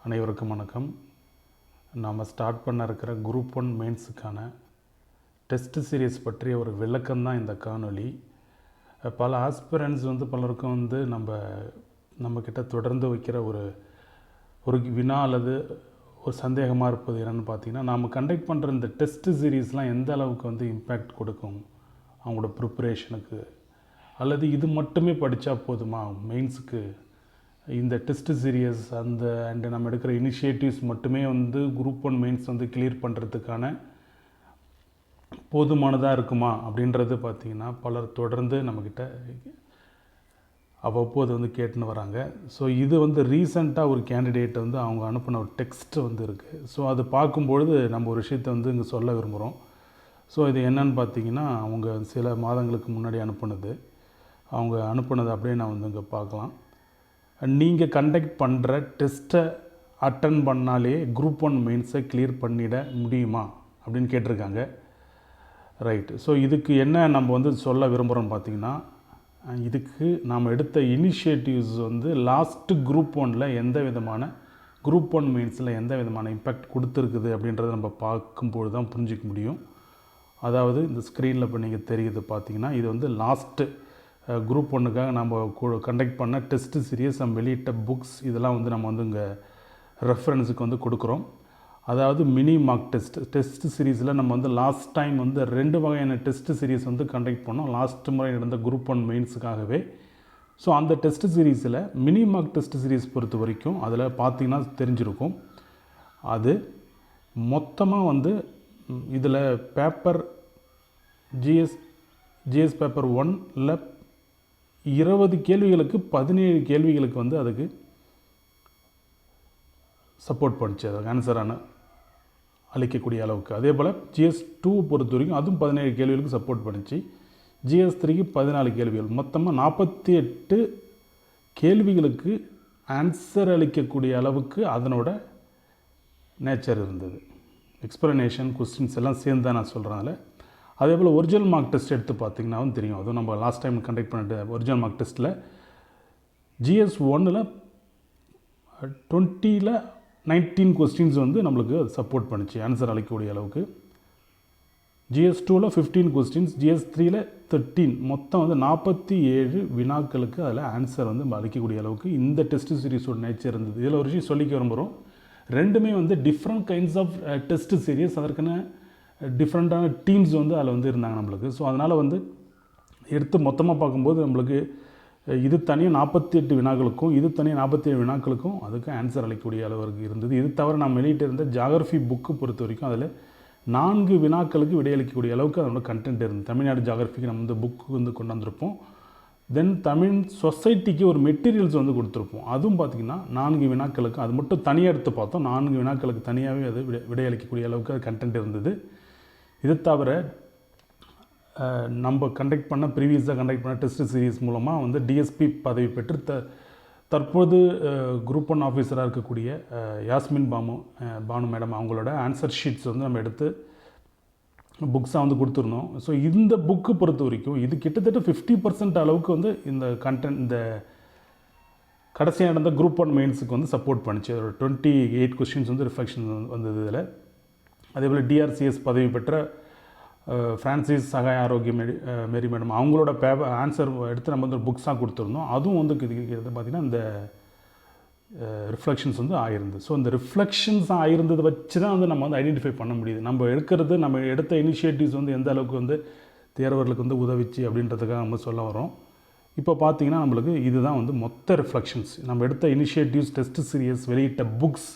அனைவருக்கும் வணக்கம். நாம் ஸ்டார்ட் பண்ண இருக்கிற குரூப் 1 மெயின்ஸுக்கான டெஸ்ட் சீரீஸ் பற்றிய ஒரு விளக்கம் தான் இந்த காணொளி. பல ஆஸ்பிரண்ட்ஸ் பலருக்கும் நம்மக்கிட்ட தொடர்ந்து வைக்கிற ஒரு வினா அல்லது ஒரு சந்தேகமாக இருப்பது என்னென்னு பார்த்தீங்கன்னா, நாம் கண்டக்ட் பண்ணுற இந்த டெஸ்ட் சீரீஸ்லாம் எந்த அளவுக்கு இம்பேக்ட் கொடுக்கும் அவங்களோட ப்ரிப்பரேஷனுக்கு, அல்லது இது மட்டுமே படித்தா போதுமா மெயின்ஸுக்கு, இந்த டெஸ்ட் சீரியஸ் அண்ட் நம்ம எடுக்கிற இனிஷியேட்டிவ்ஸ் மட்டுமே குரூப் 1 மெயின்ஸ் கிளியர் பண்ணுறதுக்கான போதுமானதாக இருக்குமா அப்படின்றது பார்த்திங்கன்னா பலர் தொடர்ந்து நம்மக்கிட்ட அவ்வப்போது கேட்டுன்னு வராங்க. ஸோ இது ரீசெண்டாக ஒரு கேண்டிடேட் அவங்க அனுப்பின ஒரு டெக்ஸ்ட் இருக்குது. ஸோ அது பார்க்கும்பொழுது நம்ம ஒரு விஷயத்தை இங்கே சொல்ல விரும்புகிறோம். ஸோ இது என்னன்னு பார்த்திங்கன்னா, அவங்க சில மாதங்களுக்கு முன்னாடி அவங்க அனுப்புனது அப்படியே நான் இங்கே பார்க்கலாம். நீங்கள் கண்டக்ட் பண்ணுற டெஸ்ட்டை அட்டன் பண்ணாலே குரூப் 1 மெயின்ஸை கிளியர் பண்ணிட முடியுமா அப்படின்னு கேட்டிருக்காங்க. ரைட். ஸோ இதுக்கு என்ன நம்ம சொல்ல விரும்புகிறோம் பார்த்திங்கன்னா, இதுக்கு நாம் எடுத்த இனிஷியேட்டிவ்ஸ் லாஸ்ட்டு குரூப் 1ல் எந்த விதமான குரூப் 1 மெயின்ஸில் எந்த விதமான இம்பேக்ட் கொடுத்துருக்குது அப்படின்றத நம்ம பார்க்கும்போது தான் புரிஞ்சிக்க முடியும். அதாவது இந்த ஸ்க்ரீனில் இப்போ நீங்கள் தெரியுது பார்த்திங்கன்னா, இது லாஸ்ட்டு குரூப் 1க்காக நம்ம கண்டக்ட் பண்ண டெஸ்ட் சீரியஸ், நம்ம வெளியிட்ட புக்ஸ், இதெல்லாம் நம்ம இங்கே ரெஃபரன்ஸுக்கு கொடுக்குறோம். அதாவது மினி மார்க் டெஸ்ட் சீரீஸில் நம்ம லாஸ்ட் டைம் 2 வகையான டெஸ்ட் சீரீஸ் கண்டக்ட் பண்ணோம் லாஸ்ட் முறை நடந்த குரூப் 1 மெயின்ஸுக்காகவே. ஸோ அந்த டெஸ்ட் சீரீஸில் மினி மார்க் டெஸ்ட் சீரீஸ் பொறுத்த வரைக்கும் அதில் பார்த்திங்கன்னா தெரிஞ்சிருக்கும், அது மொத்தமாக இதில் பேப்பர் ஜிஎஸ் பேப்பர் 1ல் 20 கேள்விகளுக்கு 17 கேள்விகளுக்கு அதுக்கு சப்போர்ட் பண்ணிச்சு, அதுக்கு ஆன்சரான அளிக்கக்கூடிய அளவுக்கு. அதே போல் ஜிஎஸ் 2 பொறுத்த வரைக்கும் அதுவும் 17 கேள்விகளுக்கு சப்போர்ட் பண்ணிச்சு. ஜிஎஸ் 3க்கு 14 கேள்விகள், மொத்தமாக 48 கேள்விகளுக்கு ஆன்சர் அளிக்கக்கூடிய அளவுக்கு அதனோட நேச்சர் இருந்தது. எக்ஸ்ப்ளனேஷன் கொஸ்டின்ஸ் எல்லாம் சேர்ந்து தான் நான் சொல்கிறேன். அதே போல் ஒரிஜினல் மார்க் டெஸ்ட் எடுத்து பார்த்திங்கன்னாவும் தெரியும். அதுவும் நம்ம லாஸ்ட் டைம் கண்டக்ட் பண்ணிட்டு ஒரிஜினல் மார்க் டெஸ்ட்டில் ஜிஎஸ் 1ல் 20ல் 19 கொஸ்டின்ஸ் நம்மளுக்கு சப்போர்ட் பண்ணிச்சு ஆன்சர் அளிக்கக்கூடிய அளவுக்கு. ஜிஎஸ் 2ல் 15 கொஸ்டின்ஸ், ஜிஎஸ் 3ல் 13, மொத்தம் 47 வினாக்களுக்கு அதில் ஆன்சர் அளிக்கக்கூடிய அளவுக்கு இந்த டெஸ்ட் சீரீஸோட நேச்சர் இருந்தது. இதில் ஒரு விஷயம் சொல்லிக்க விரும்புகிறோம், ரெண்டுமே different kinds of test series, அதற்கான டிஃப்ரெண்ட்டான டீம்ஸ் அதில் இருந்தாங்க நம்மளுக்கு. ஸோ அதனால் எடுத்து மொத்தமாக பார்க்கும்போது நம்மளுக்கு இது தனியாக 48 வினாக்களுக்கும் இது தனியாக 47 வினாக்களுக்கும் அதுக்கு ஆன்சர் அளிக்கக்கூடிய அளவுக்கு இருந்தது. இது தவிர நான் வெளியிட்டு இருந்த ஜாகிரஃபி புக்கு பொறுத்த வரைக்கும் அதில் 4 வினாக்களுக்கு விடையளிக்கக்கூடிய அளவுக்கு அதோட கண்டென்ட் இருந்தது. தமிழ்நாடு ஜாகிரஃபிக்கு நம்ம புக்கு கொண்டு வந்திருப்போம். தென் தமிழ் சொசைட்டிக்கு ஒரு மெட்டீரியல்ஸ் கொடுத்துருப்போம். அதுவும் பார்த்திங்கன்னா 4 வினாக்களுக்கு, அது மட்டும் தனியாக எடுத்து பார்த்தோம், 4 வினாக்களுக்கு தனியாகவே அது விடையளிக்கக்கூடிய அளவுக்கு அது கண்டென்ட் இருந்தது. இது தவிர நம்ம ப்ரீவியஸாக கண்டக்ட் பண்ண டெஸ்ட் சீரீஸ் மூலமாக டிஎஸ்பி பதவி பெற்று தற்போது குரூப் 1 ஆஃபீஸராக இருக்கக்கூடிய யாஸ்மின் பானு மேடம் அவங்களோட ஆன்சர் ஷீட்ஸ் நம்ம எடுத்து புக்ஸாக கொடுத்துருந்தோம். ஸோ இந்த புக்கு பொறுத்த வரைக்கும் இது கிட்டத்தட்ட 50% அளவுக்கு இந்த கடைசியாக நடந்த குரூப் 1 மெயின்ஸுக்கு சப்போர்ட் பண்ணிச்சு. அதோட 28 கொஸ்டின்ஸ் ரிஃப்ளெக்ஷன் வந்தது இதில். அதேபோல் டிஆர்சிஎஸ் பதவி பெற்ற ஃப்ரான்சிஸ் சகாய் ஆரோக்கிய மேரி மேடம் அவங்களோட ஆன்சர் எடுத்து நம்ம புக்ஸாக கொடுத்துருந்தோம். அதுவும் பார்த்திங்கன்னா இந்த ரிஃப்ளெக்ஷன்ஸ் ஆகிருந்தது. ஸோ இந்த ரிஃப்ளெக்ஷன்ஸ் ஆகிருந்ததை வச்சு தான் நம்ம ஐடென்டிஃபை பண்ண முடியுது. நம்ம எடுத்த இனிஷியேட்டிவ்ஸ் எந்த அளவுக்கு தேர்வர்களுக்கு உதவிச்சு அப்படின்றதுக்காக நம்ம சொல்ல வரோம். இப்போ பார்த்திங்கன்னா நம்மளுக்கு இதுதான் மொத்த ரிஃப்ளெக்ஷன்ஸ். நம்ம எடுத்த இனிஷியேட்டிவ்ஸ், டெஸ்ட் சீரியஸ், வெளியிட்ட புக்ஸ்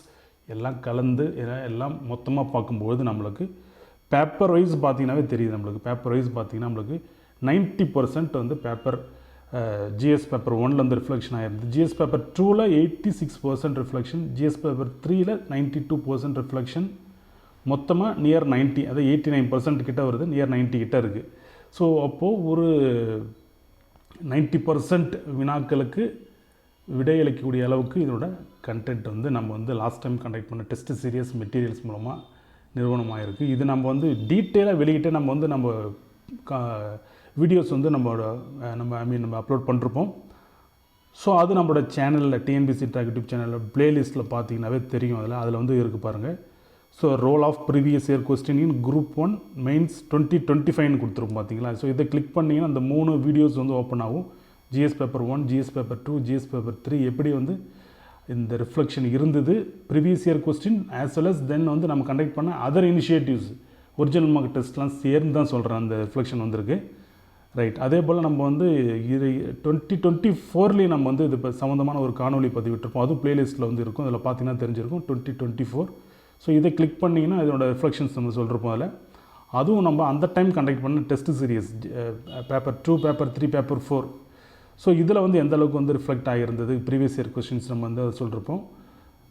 எல்லாம் கலந்து எல்லாம் மொத்தமாக பார்க்கும்போது நம்மளுக்கு பேப்பர் வைஸ் பார்த்திங்கனாவே தெரியுது. நம்மளுக்கு பேப்பர் வைஸ் பார்த்திங்கன்னா நம்மளுக்கு 90% பேப்பர் ஜிஎஸ் பேப்பர் 1ல் ரிஃப்ளெக்ஷன் ஆகிருந்தது. ஜிஎஸ் பேப்பர் 2ல் 86% ரிஃப்ளெக்ஷன், ஜிஎஸ் பேப்பர் 3ல் 92% ரிஃப்ளெக்ஷன், மொத்தமாக நியர் 90, அது 89% கிட்ட வருது, நியர் 90 கிட்ட இருக்குது. ஸோ அப்போது ஒரு 90% வினாக்களுக்கு விடையளிக்கக்கூடிய அளவுக்கு இதோட கண்டென்ட் நம்ம லாஸ்ட் டைம் கண்டக்ட் பண்ண டெஸ்ட் சீரியஸ் மெட்டீரியல்ஸ் மூலமாக நிறுவனமாக இருக்குது. இது நம்ம டீட்டெயிலாக வெளியிட்டு நம்ம வீடியோஸ் நம்ம அப்லோட் பண்ணிருப்போம். ஸோ அது நம்மளோட சேனலில் டிஎன்பிஎஸ்சி ட்ராக் யூடியூப் சேனலில் ப்ளேலிஸ்ட்டில் பார்த்தீங்கன்னாவே தெரியும். அதில் வந்து இருக்குது பாருங்கள். So role of previous year question in group 1 mains 2025 கொடுத்துருக்கும் பார்த்தீங்களா. ஸோ இதை கிளிக் பண்ணிங்கன்னா அந்த 3 வீடியோஸ் வந்து ஓப்பன் ஆகும். GS paper 1, GS paper 2, GS paper 3 எப்படி வந்து இந்த ரிஃப்ளெக்ஷன் இருந்தது, previous year question as well us then வந்து நம்ம கண்டக்ட் பண்ண அதர் இனிஷியேட்டிவ்ஸ் ஒரிஜினல் மார்க் டெஸ்ட்லாம் சேர்ந்து தான் சொல்கிறேன் அந்த ரிஃப்ளெக்ஷன் வந்திருக்கு. ரைட். அதே போல் நம்ம வந்து இது 2024 நம்ம வந்து இது இப்போ சம்மந்தமான ஒரு காணொலி பதிவிட்டிருப்போம். அதுவும் ப்ளேலிஸ்ட்டில் வந்து இருக்கும். அதில் பார்த்தீங்கன்னா தெரிஞ்சிருக்கும் 2024. ஸோ இதை கிளிக் பண்ணிங்கன்னா இதோட ரிஃப்ளெக்ஷன்ஸ் நம்ம சொல்கிறப்போ அதில் அதுவும் நம்ம அந்த டைம் கண்டக்ட் பண்ண test serious paper 2, paper 3, paper 4. So இதில் வந்து எந்த அளவுக்கு வந்து ரிஃப்ளெக்ட் ஆகியிருந்தது ப்ரீவியஸ் இயர் கொஸ்டின்ஸ் நம்ம வந்து அதை சொல்லியிருப்போம்.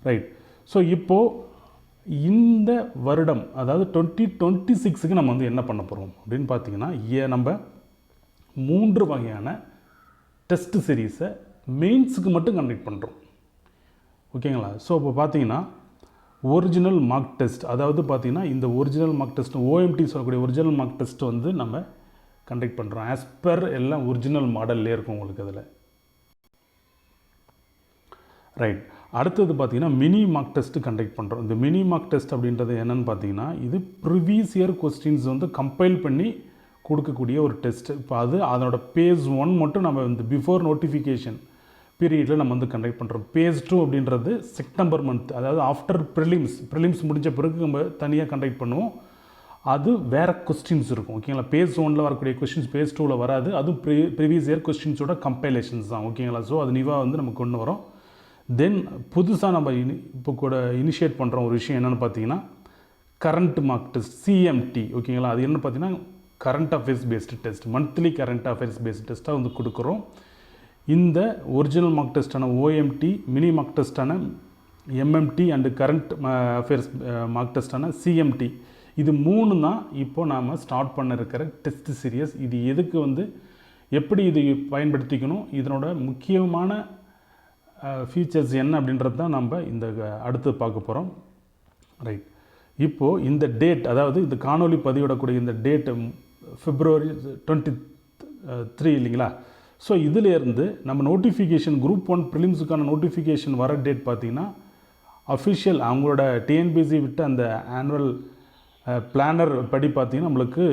ரைட். ஸோ இப்போது இந்த வருடம் அதாவது 2026க்கு நம்ம வந்து என்ன பண்ண போகிறோம் அப்படின்னு பார்த்தீங்கன்னா நம்ம 3 வகையான டெஸ்ட் சீரீஸை மெயின்ஸுக்கு மட்டும் கண்டக்ட் பண்ணுறோம். ஓகேங்களா. ஸோ இப்போ பார்த்தீங்கன்னா ஒரிஜினல் மார்க் டெஸ்ட், அதாவது பார்த்தீங்கன்னா இந்த ஒரிஜினல் மார்க் டெஸ்ட் ஓஎம்டி சொல்லக்கூடிய ஒரிஜினல் மார்க் டெஸ்ட் வந்து நம்ம கண்டக்ட் பண்ணுறோம். ஆஸ் பர் எல்லாம் ஒரிஜினல் மாடல்லே இருக்கும் உங்களுக்கு அதில். ரைட். அடுத்தது பார்த்தீங்கன்னா மினி மார்க் டெஸ்ட்டு கண்டக்ட் பண்ணுறோம். இந்த மினி மார்க் டெஸ்ட் அப்படின்றது என்னென்னு பார்த்தீங்கன்னா இது ப்ரீவியஸ் இயர் கொஸ்டின்ஸ் வந்து கம்பைல் பண்ணி கொடுக்கக்கூடிய ஒரு டெஸ்ட். இப்போ அதனோட பேஸ் 1 மட்டும் நம்ம இந்த பிஃபோர் நோட்டிஃபிகேஷன் பீரியடில் நம்ம வந்து கண்டக்ட் பண்ணுறோம். பேஸ் 2 அப்படின்றது செப்டம்பர் மந்த், அதாவது ஆஃப்டர் ப்ரிலிம்ஸ் முடிஞ்ச பிறகு நம்ம தனியாக கண்டக்ட் பண்ணுவோம். அது வேறு கொஸ்டின்ஸ் இருக்கும். ஓகேங்களா. பேஸ் 1ல் வரக்கூடிய கொஸ்டின்ஸ் பேஸ் 2ல் வராது. அதுவும் ப்ரீவியஸ் இயர் கொஸ்டின்ஸோட கம்பைலேஷன்ஸ் தான். ஓகேங்களா. ஸோ அது நிவா வந்து நம்ம கொண்டு வரோம். தென் புதுசாக நம்ம இப்போ கூட இனிஷியேட் பண்ணுற ஒரு விஷயம் என்னென்னு பார்த்தீங்கன்னா கரண்ட் மார்க் டெஸ்ட் சிஎம்டி. ஓகேங்களா. அது என்ன பார்த்தீங்கன்னா current affairs based test, monthly current affairs based டெஸ்ட்டாக வந்து கொடுக்குறோம். இந்த ஒரிஜினல் மார்க் டெஸ்ட்டான ஓஎம்டி, மினி மார்க் டெஸ்ட்டான MMT and current affairs mark டெஸ்ட்டான சிஎம்டி, இது 3 தான் இப்போது நாம் ஸ்டார்ட் பண்ண இருக்கிற டெஸ்ட் சீரியஸ். இது எதுக்கு வந்து எப்படி இது பயன்படுத்திக்கணும், இதனோட முக்கியமான ஃபீச்சர்ஸ் என்ன அப்படின்றது தான் நம்ம இந்த அடுத்து பார்க்க போகிறோம். ரைட். இப்போது இந்த டேட், அதாவது இந்த காணொலி பதிவிடக்கூடிய இந்த டேட்டு February 23 இல்லைங்களா. ஸோ இதிலேருந்து நம்ம நோட்டிஃபிகேஷன் குரூப் 1 ப்ரிலிம்ஸுக்கான நோட்டிஃபிகேஷன் வர டேட் பார்த்திங்கன்னா அஃபிஷியல் அவங்களோட டிஎன்பிஎஸ்சி விட்டு அந்த ஆனுவல் பிளானர் படி பார்த்திங்கன்னா நம்மளுக்கு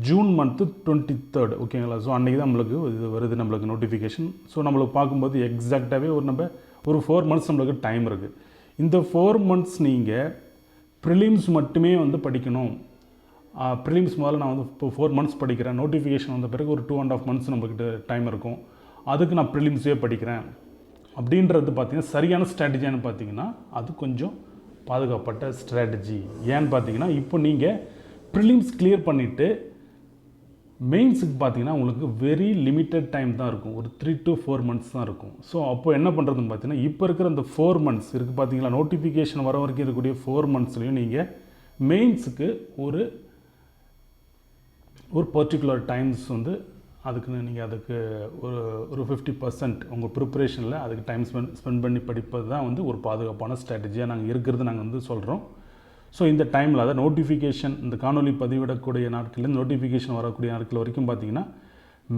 ஜூன் மந்த்து 23rd. ஓகேங்களா. ஸோ அன்றைக்கி தான் நம்மளுக்கு இது வருது நம்மளுக்கு நோட்டிஃபிகேஷன். ஸோ நம்மளுக்கு பார்க்கும்போது எக்ஸாக்டாகவே ஒரு 4 months நம்மளுக்கு டைம் இருக்குது. இந்த 4 months நீங்கள் ப்ரிலிம்ஸ் மட்டுமே வந்து படிக்கணும். ப்ரிலிம்ஸ் முதல்ல நான் வந்து இப்போ 4 months படிக்கிறேன், நோட்டிஃபிகேஷன் வந்த பிறகு ஒரு 2.5 months நம்மக்கிட்ட டைம் இருக்கும், அதுக்கு நான் ப்ரிலிம்ஸே படிக்கிறேன் அப்படின்றது பார்த்திங்கன்னா சரியான ஸ்ட்ராட்டஜியானு பார்த்திங்கன்னா அது கொஞ்சம் பாதுகாப்பட்ட ஸ்ட்ராட்டஜி. ஏன்னு பார்த்தீங்கன்னா இப்போ நீங்கள் ப்ரிலிம்ஸ் கிளியர் பண்ணிவிட்டு மெயின்ஸுக்கு பார்த்தீங்கன்னா உங்களுக்கு வெரி லிமிட்டட் டைம் தான் இருக்கும். ஒரு 3 to 4 months தான் இருக்கும். ஸோ அப்போ என்ன பண்ணுறதுன்னு பார்த்தீங்கன்னா இப்போ இருக்கிற இந்த 4 months இருக்குது பார்த்தீங்களா, நோட்டிஃபிகேஷன் வர வரைக்கும் இருக்கக்கூடிய 4 monthsலையும் நீங்கள் மெயின்ஸுக்கு ஒரு பர்டிகுலர் டைம்ஸ் வந்து அதுக்குன்னு நீங்கள் அதுக்கு ஒரு 50% உங்கள் ப்ரிப்பரேஷனில் அதுக்கு டைம் ஸ்பெண்ட் பண்ணி படிப்பது தான் வந்து ஒரு பாதுகாப்பான ஸ்ட்ராட்டஜியாக நாங்கள் இருக்கிறது நாங்கள் வந்து சொல்கிறோம். ஸோ இந்த டைமில் அதாவது நோட்டிஃபிகேஷன் இந்த காணொலி பதிவிடக்கூடிய நாட்கள்லேருந்து நோட்டிஃபிகேஷன் வரக்கூடிய நாட்கள் வரைக்கும் பார்த்தீங்கன்னா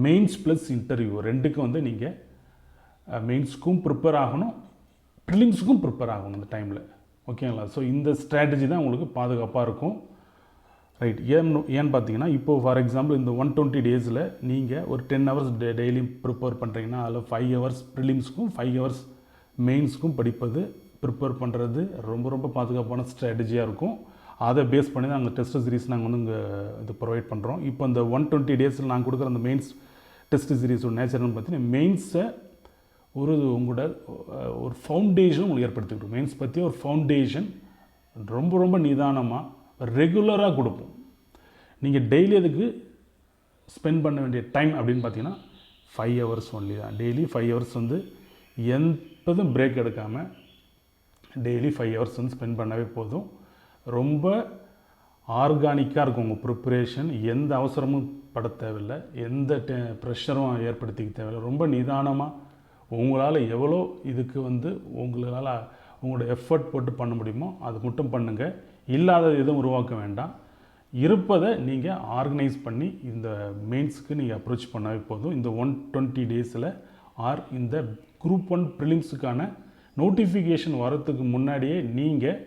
மெயின்ஸ் ப்ளஸ் இன்டர்வியூ ரெண்டுக்கும் வந்து நீங்கள் மெயின்ஸுக்கும் ப்ரிப்பேர் ஆகணும், ப்ரிலிம்ஸுக்கும் ப்ரிப்பேர் ஆகணும் இந்த டைமில். ஓகேங்களா. ஸோ இந்த ஸ்ட்ராட்டஜி தான் உங்களுக்கு பாதுகாப்பாக இருக்கும். ரைட். ஏன்னு பார்த்தீங்கன்னா இப்போது ஃபார் எக்ஸாம்பிள் இந்த 120 daysல நீங்கள் ஒரு 10 hours டெய்லியும் ப்ரிப்பேர் பண்ணுறீங்கன்னா அதில் 5 hours ப்ரிலிம்ஸுக்கும் 5 hours மெயின்ஸுக்கும் படிப்பது ப்ரிப்பேர் பண்ணுறது ரொம்ப ரொம்ப பாதுகாப்பான ஸ்ட்ராட்டஜியாக இருக்கும். அதை பேஸ் பண்ணி தான் நாங்கள் டெஸ்ட் சீரிஸ் நாங்கள் வந்து இங்கே இது ப்ரொவைட் பண்ணுறோம். இப்போ இந்த 120 daysல நாங்கள் கொடுக்குற அந்த மெயின்ஸ் டெஸ்ட் சீரிஸோட நேச்சர்னு பார்த்தீங்கன்னா மெயின்ஸை உங்களோட ஒரு ஃபவுண்டேஷன் உங்களுக்கு ஏற்படுத்திக்கிட்டோம். மெயின்ஸ் பற்றி ஒரு ஃபவுண்டேஷன் ரொம்ப ரொம்ப நிதானமாக ரெகுலராக கொடுப்போம். நீங்கள் டெய்லி அதுக்கு ஸ்பெண்ட் பண்ண வேண்டிய டைம் அப்படின்னு பார்த்தீங்கன்னா 5 hours ஒன்லி தான். டெய்லி 5 hours வந்து எப்போதும் பிரேக் எடுக்காமல் டெய்லி 5 hours வந்து ஸ்பெண்ட் பண்ணவே போதும். ரொம்ப ஆர்கானிக்காக இருக்கும் உங்கள் ப்ரிப்பரேஷன். எந்த அவசரமும் பட தேவையில்லை, எந்த ப்ரெஷரும் ஏற்படுத்திக்க தேவையில்லை. ரொம்ப நிதானமாக உங்களால் எவ்வளோ இதுக்கு வந்து உங்களால் உங்களோட எஃபர்ட் போட்டு பண்ண முடியுமோ அது மட்டும் பண்ணுங்கள். இல்லாதது எதுவும் உருவாக்க வேண்டாம். இருப்பதை நீங்கள் ஆர்கனைஸ் பண்ணி இந்த மெயின்ஸுக்கு நீங்கள் அப்ரோச் பண்ணவே போதும். இந்த 120 daysல இந்த குரூப் 1 ப்ரிலிம்ஸுக்கான நோட்டிஃபிகேஷன் வரத்துக்கு முன்னாடியே நீங்கள்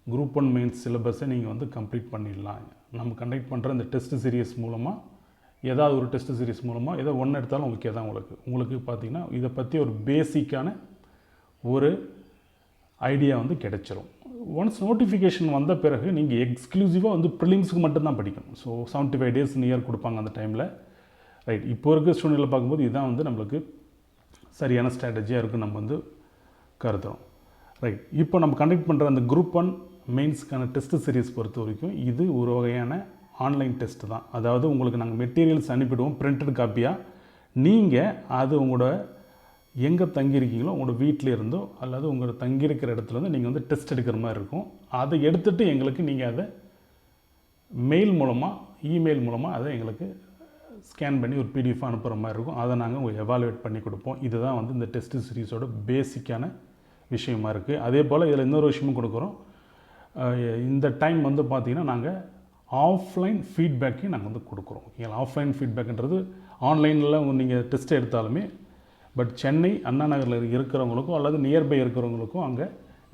குரூப் 1 மெயின்ஸ் சிலபஸை நீங்கள் வந்து கம்ப்ளீட் பண்ணிடலாம். நம்ம கண்டக்ட் பண்ணுற இந்த டெஸ்ட் சீரியஸ் மூலமாக, ஏதாவது ஒரு டெஸ்ட் சீரியஸ் மூலமாக ஏதோ ஒன்று எடுத்தாலும் ஓகே தான். உங்களுக்கு பார்த்திங்கன்னா இதை பற்றி ஒரு பேசிக்கான ஒரு ஐடியா வந்து கிடைச்சிரும். ஒன்ஸ் நோட்டிஃபிகேஷன் வந்த பிறகு நீங்கள் எக்ஸ்க்ளூசிவாக வந்து ப்ரிலிம்ஸுக்கு மட்டும்தான் படிக்கணும். ஸோ 75 days நியர் கொடுப்பாங்க அந்த டைமில். ரைட், இப்போ இருக்க சூழ்நிலை பார்க்கும்போது இதுதான் வந்து நம்மளுக்கு சரியான ஸ்ட்ராட்டஜியாக இருக்குது நம்ம வந்து கருதுகிறோம். ரைட், இப்போ நம்ம கண்டக்ட் பண்ணுற அந்த குரூப் 1 மெயின்ஸ்க்கான டெஸ்ட் சீரிஸ் பொறுத்த வரைக்கும் இது ஒரு வகையான ஆன்லைன் டெஸ்ட் தான். அதாவது உங்களுக்கு நாங்கள் மெட்டீரியல்ஸ் அனுப்பிடுவோம் பிரிண்டட் காப்பியாக. நீங்கள் அது உங்களோட எங்கே தங்கியிருக்கீங்களோ உங்களோட வீட்டில் இருந்தோ அல்லது உங்களோட தங்கியிருக்கிற இடத்துலேருந்து நீங்கள் வந்து டெஸ்ட் எடுக்கிற மாதிரி இருக்கும். அதை எடுத்துகிட்டு எங்களுக்கு நீங்கள் அதை மெயில் மூலமாக, இமெயில் மூலமாக அதை எங்களுக்கு ஸ்கேன் பண்ணி ஒரு PDF அனுப்புகிற மாதிரி இருக்கும். அதை நாங்கள் உங்களுக்கு எவாலுவேட் பண்ணி கொடுப்போம். இதுதான் வந்து இந்த டெஸ்ட் சீரிஸோட பேசிக்கான விஷயமா இருக்குது. அதே போல் இதில் இன்னொரு விஷயமும் கொடுக்குறோம். இந்த டைம் வந்து பார்த்திங்கன்னா நாங்கள் ஆஃப்லைன் ஃபீட்பேக்கையும் நாங்கள் வந்து கொடுக்குறோம். ஓகேங்களா, ஆஃப்லைன் ஃபீட்பேக்குன்றது ஆன்லைனில் நீங்கள் டெஸ்ட் எடுத்தாலுமே, பட் சென்னை அண்ணா நகரில் இருக்கிறவங்களுக்கும் அல்லது நியர்பை இருக்கிறவங்களுக்கும் அங்கே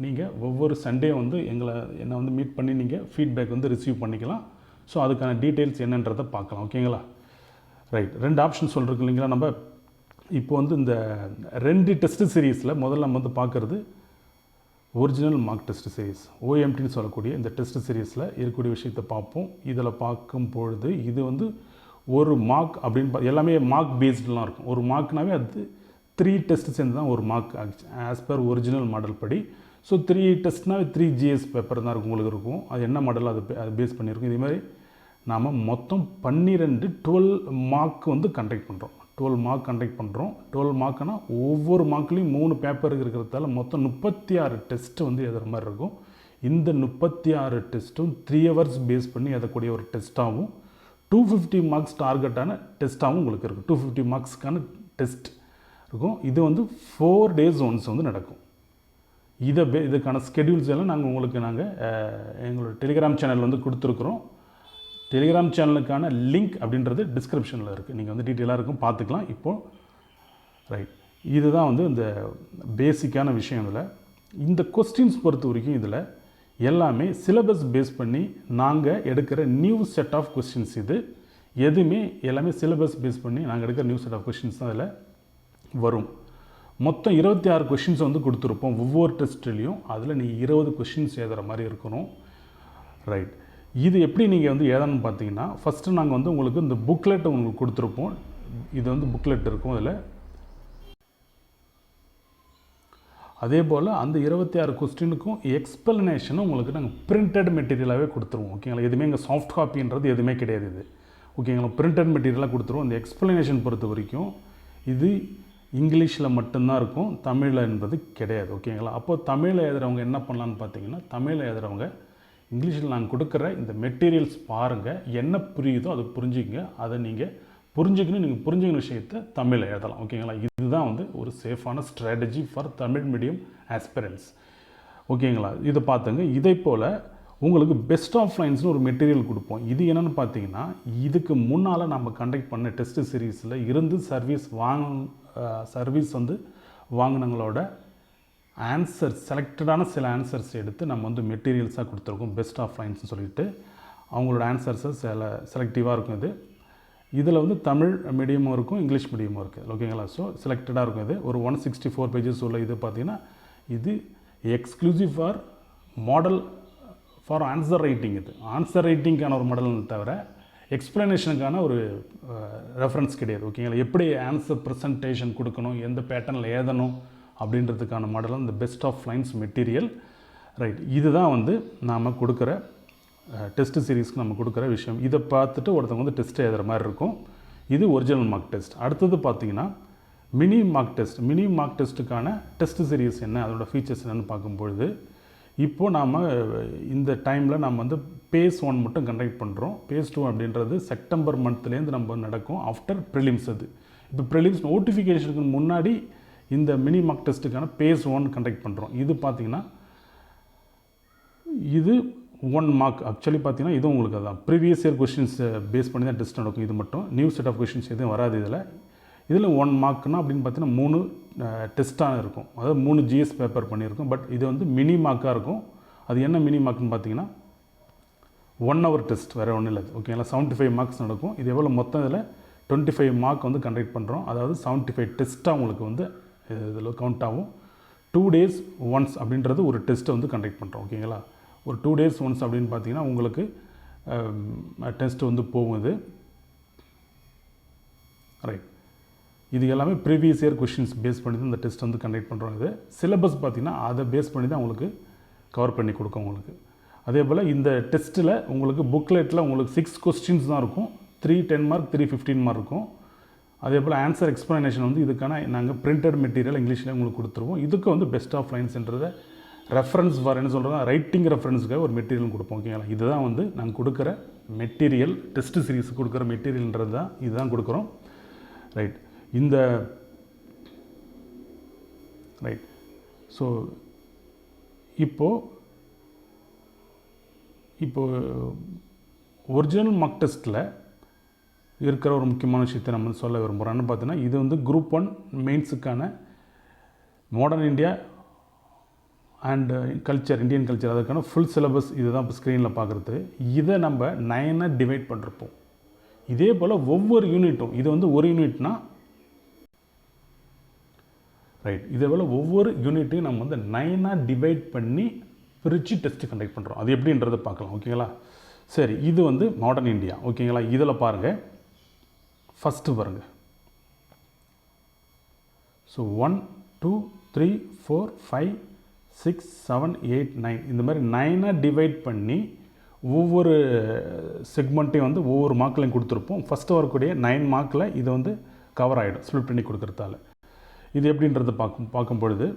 நீங்கள் ஒவ்வொரு சண்டே வந்து என்னை வந்து மீட் பண்ணி நீங்கள் ஃபீட்பேக் வந்து ரிசீவ் பண்ணிக்கலாம். ஸோ அதுக்கான டீட்டெயில்ஸ் என்னன்றதை பார்க்கலாம். ஓகேங்களா, ரைட். 2 ஆப்ஷன் சொல்லிருக்கு இல்லைங்களா. நம்ம இப்போ வந்து இந்த 2 டெஸ்ட் சீரீஸில் முதல்ல நம்ம வந்து பார்க்குறது ஒரிஜினல் மார்க் டெஸ்ட் சீரீஸ், OMTன்னு சொல்லக்கூடிய இந்த டெஸ்ட் சீரீஸில் இருக்கக்கூடிய விஷயத்தை பார்ப்போம். இதில் பார்க்கும் பொழுது இது வந்து ஒரு மார்க் அப்படின்னு எல்லாமே மார்க் பேஸ்டெலாம் இருக்கும். ஒரு மார்க்னாவே அது 3 டெஸ்ட் சேர்ந்து தான் ஒரு mark as per original model படி. ஸோ 3 டெஸ்ட்னாவே 3 GS பேப்பர் தான் உங்களுக்கு இருக்கும். அது என்ன மாடல் அது பேஸ் பண்ணியிருக்கும். இதே மாதிரி நாம் மொத்தம் 12 மார்க் வந்து கண்டக்ட் பண்ணுறோம். 12 மார்க் கண்டக்ட் பண்ணுறோம். 12 மார்க்குனா ஒவ்வொரு மார்க்லேயும் 3 பேப்பர் இருக்கிறதால மொத்தம் 36 டெஸ்ட்டு வந்து எழுதுகிற மாதிரி இருக்கும். இந்த 36 டெஸ்ட்டும் 3 hours பேஸ் பண்ணி எழுதக்கூடிய ஒரு டெஸ்ட்டாகவும் 250 மார்க்ஸ் டார்கெட்டான டெஸ்ட்டாகவும் உங்களுக்கு இருக்குது. 250 மார்க்ஸ்க்கான டெஸ்ட் இருக்கும். இது வந்து 4 days ஒன்ஸ் வந்து நடக்கும். இதுக்கான ஸ்கெடியூல்ஸ் எல்லாம் நாங்கள் எங்களோட டெலிகிராம் சேனல் வந்து கொடுத்துருக்குறோம். டெலிகிராம் சேனலுக்கான லிங்க் அப்படின்றது டிஸ்கிரிப்ஷனில் இருக்குது. நீங்கள் வந்து டீட்டெயிலாக இருக்கும் பார்த்துக்கலாம். இப்போது ரைட், இதுதான் வந்து இந்த பேசிக்கான விஷயம். இதில் இந்த கொஸ்டின்ஸ் பொறுத்த வரைக்கும் இதில் எல்லாமே சிலபஸ் பேஸ் பண்ணி நாங்கள் எடுக்கிற நியூ செட் ஆஃப் கொஸ்டின்ஸ். இது எதுவுமே எல்லாமே சிலபஸ் பேஸ் பண்ணி நாங்கள் எடுக்கிற நியூ செட் ஆஃப் கொஸ்டின்ஸ் தான் இதில் வரும். மொத்தம் 26 கொஷின்ஸ் வந்து கொடுத்துருப்போம் ஒவ்வொரு டெஸ்ட்லேயும். அதில் நீங்கள் 20 கொஷின்ஸ் எழுதுகிற மாதிரி இருக்கணும். ரைட், இது எப்படி நீங்கள் வந்து எழுதணும்னு பார்த்தீங்கன்னா, ஃபஸ்ட்டு நாங்கள் வந்து உங்களுக்கு இந்த புக்லெட்டை உங்களுக்கு கொடுத்துருப்போம். இது வந்து புக்லெட் இருக்கும். அதில் அதே போல் அந்த 26 கொஸ்டினுக்கும் எக்ஸ்பிளனேஷனும் உங்களுக்கு நாங்கள் பிரிண்டட் மெட்டீரியலாகவே கொடுத்துருவோம். ஓகேங்களா, எதுவுமே இங்கே சாஃப்ட் காப்பின்றது எதுவுமே கிடையாது. இது ஓகேங்களா, பிரிண்டட் மெட்டீரியலாக கொடுத்துருவோம். இந்த எக்ஸ்பிளனேஷன் பொறுத்த வரைக்கும் இது இங்கிலீஷில் மட்டும்தான் இருக்கும், தமிழில் என்பது கிடையாது. ஓகேங்களா, அப்போது தமிழில் எழுதுகிறவங்க என்ன பண்ணலான்னு பார்த்தீங்கன்னா, தமிழில் எழுதுகிறவங்க இங்கிலீஷில் நாங்கள் கொடுக்குற இந்த மெட்டீரியல்ஸ் பாருங்கள், என்ன புரியுதோ அதை புரிஞ்சுக்கங்க. அதை நீங்கள் புரிஞ்சுக்கின விஷயத்தை தமிழில் எழுதலாம். ஓகேங்களா, இதுதான் வந்து ஒரு சேஃபான strategy for Tamil medium aspirants. ஓகேங்களா, இதை பார்த்துங்க. இதே போல் உங்களுக்கு பெஸ்ட் ஆஃப் லைன்ஸ்னு ஒரு மெட்டீரியல் கொடுப்போம். இது என்னென்னு பார்த்தீங்கன்னா, இதுக்கு முன்னால் நம்ம கண்டக்ட் பண்ண டெஸ்ட் சீரீஸில் இருந்து சர்வீஸ் வந்து வாங்கினவங்களோட ஆன்சர் செலக்டடான சில ஆன்சர்ஸ் எடுத்து நம்ம வந்து மெட்டீரியல்ஸாக கொடுத்துருக்கோம். பெஸ்ட் ஆஃப் லைன்ஸ்னு சொல்லிட்டு அவங்களோட ஆன்சர்ஸை செலக்டிவாக இருக்கும். இதில் வந்து தமிழ் மீடியமும் இருக்கும், இங்கிலீஷ் மீடியமும் இருக்குது. ஓகேங்களா, ஸோ செலக்டடாக இருக்கும். இது ஒரு 164 பேஜஸ் உள்ள இது பார்த்தீங்கன்னா, இது exclusive for model for answer writing. இது ஆன்சர் ரைட்டிங்கான ஒரு மாடல்னு தவிர எக்ஸ்ப்ளனேஷனுக்கான ஒரு ரெஃபரன்ஸ் கிடையாது. ஓகேங்களா, எப்படி ஆன்சர் ப்ரெசன்டேஷன் கொடுக்கணும், எந்த பேட்டர்னில் எழுதணும் அப்படின்றதுக்கான மாடல் இந்த best of lines material. Right, இதுதான் வந்து நாம் கொடுக்குற டெஸ்ட் சீரீஸ்க்கு நம்ம கொடுக்குற விஷயம். இதை பார்த்துட்டு ஒருத்தவங்க வந்து டெஸ்ட் எழுதுகிற மாதிரி இருக்கும். இது ஒரிஜினல் மார்க் டெஸ்ட். அடுத்தது பார்த்திங்கன்னா mini mark test. Mini mark டெஸ்ட்டுக்கான டெஸ்ட் சீரீஸ் என்ன, அதோடய ஃபீச்சர்ஸ் என்னென்னு பார்க்கும்பொழுது, இப்போது நாம் இந்த டைமில் நம்ம வந்து பேஸ் 1 மட்டும் கண்டக்ட் பண்ணுறோம். பேஸ் 2 அப்படின்றது செப்டம்பர் மந்த்லேருந்து நம்ம நடக்கும் ஆஃப்டர் ப்ரிலிம்ஸ். அது இப்போ ப்ரிலிம்ஸ் நோட்டிஃபிகேஷனுக்கு முன்னாடி இந்த மினி மார்க் டெஸ்ட்டுக்கான பேஸ் 1 கண்டக்ட் பண்ணுறோம். இது பார்த்திங்கன்னா இது 1 மார்க். ஆக்சுவலி பார்த்தீங்கன்னா இதுவும் உங்களுக்கு அதான் ப்ரீவியஸ் இயர் கொஷின்ஸ் பேஸ் பண்ணி தான் டெஸ்ட் நடக்கும். இது மட்டும் நியூ செட் ஆஃப் கொஷின்ஸ் எதுவும் வராது. இதில் 1 மார்க்னா அப்படின்னு பார்த்தீங்கன்னா 3 டெஸ்ட்டாக இருக்கும். அதாவது 3 ஜிஎஸ் பேப்பர் பண்ணியிருக்கோம். பட் இது வந்து மினி மார்க்காக இருக்கும். அது என்ன மினி மார்க்குன்னு பார்த்தீங்கன்னா 1 ஹவர் டெஸ்ட், வேறு ஒன்றும் இல்லை. ஓகேங்களா, 75 மார்க்ஸ் நடக்கும். இது எவ்வளோ மொத்தம் இதில் 25 மார்க் வந்து கண்டக்ட் பண்ணுறோம். அதாவது 75 டெஸ்ட்டாக உங்களுக்கு வந்து இதில் கவுண்ட் ஆகும். 2 days ஒன்ஸ் அப்படின்றது ஒரு டெஸ்ட்டை வந்து கண்டக்ட் பண்ணுறோம். ஓகேங்களா, ஒரு 2 days ஒன்ஸ் அப்படின்னு பார்த்தீங்கன்னா உங்களுக்கு டெஸ்ட் வந்து போகுது. ரைட், இது எல்லாமே ப்ரீவியஸ் இயர் கொஷின்ஸ் பேஸ் பண்ணி தான் இந்த டெஸ்ட் வந்து கண்டக்ட் பண்ணுறோம். இது சிலபஸ் பார்த்திங்கன்னா அதை பேஸ் பண்ணி தான் உங்களுக்கு கவர் பண்ணி கொடுக்கும் உங்களுக்கு. அதே போல் இந்த டெஸ்ட்டில் உங்களுக்கு புக்லெட்டில் உங்களுக்கு 6 questions தான் இருக்கும். 3 10 மார்க், 3 15 மார்க் இருக்கும். அதே போல் ஆன்சர் எக்ஸ்ப்ளனேஷன் வந்து இதுக்கான நாங்கள் பிரிண்டட் மெட்டீரியல் இங்கிலீஷில் உங்களுக்கு கொடுத்துருவோம். இதுக்கு வந்து பெஸ்ட் ஆஃப் லைன்ஸ்ன்றதை ரெஃபரன்ஸ் ஃபார் என்ன சொல்கிறதா ரைட்டிங் ரெஃபரன்ஸுக்காக ஒரு மெட்டீரியல் கொடுப்போம். ஓகேங்களா, இதுதான் வந்து நாங்கள் கொடுக்குற மெட்டீரியல், டெஸ்ட் சீரிஸ் கொடுக்குற மெட்டீரியல்ன்றது தான் இதுதான் கொடுக்குறோம். ரைட், இந்த ரைட். ஸோ இப்போது ஒரிஜினல் மார்க் டெஸ்ட்டில் இருக்கிற ஒரு முக்கியமான விஷயத்தை நம்ம சொல்ல விரும்புகிறோம்னு பார்த்தீங்கன்னா, இது வந்து குரூப் 1 மெயின்ஸுக்கான modern India and culture, Indian culture, அதுக்கான ஃபுல் சிலபஸ் இது தான் இப்போ ஸ்க்ரீனில் பார்க்குறது. இதை நம்ம 9 டிவைட் பண்ணிருப்போம். இதே போல் ஒவ்வொரு யூனிட்டும், இது வந்து ஒரு யூனிட்னா ரைட், இதே போல் ஒவ்வொரு யூனிட்டையும் நம்ம வந்து 9 டிவைட் பண்ணி பிரித்து டெஸ்ட்டு கண்டக்ட் பண்ணுறோம். அது எப்படின்றத பார்க்கலாம். ஓகேங்களா, சரி, இது வந்து மாடர்ன் இந்தியா. ஓகேங்களா, இதில் பாருங்கள், ஃபஸ்ட்டு பாருங்கள். ஸோ 1 2 3 4 5 6 7 8 9 இந்த மாதிரி 9 டிவைட் பண்ணி ஒவ்வொரு செக்மெண்ட்டையும் வந்து ஒவ்வொரு மார்க்லையும் கொடுத்துருப்போம். ஃபஸ்ட்டு வரக்கூடிய 9 மார்க்கில் இது வந்து கவர் ஆகிடும் ஸ்ப்ளிட் பண்ணி கொடுக்குறதால. இது எப்படின்றது பார்க்கும் பொழுது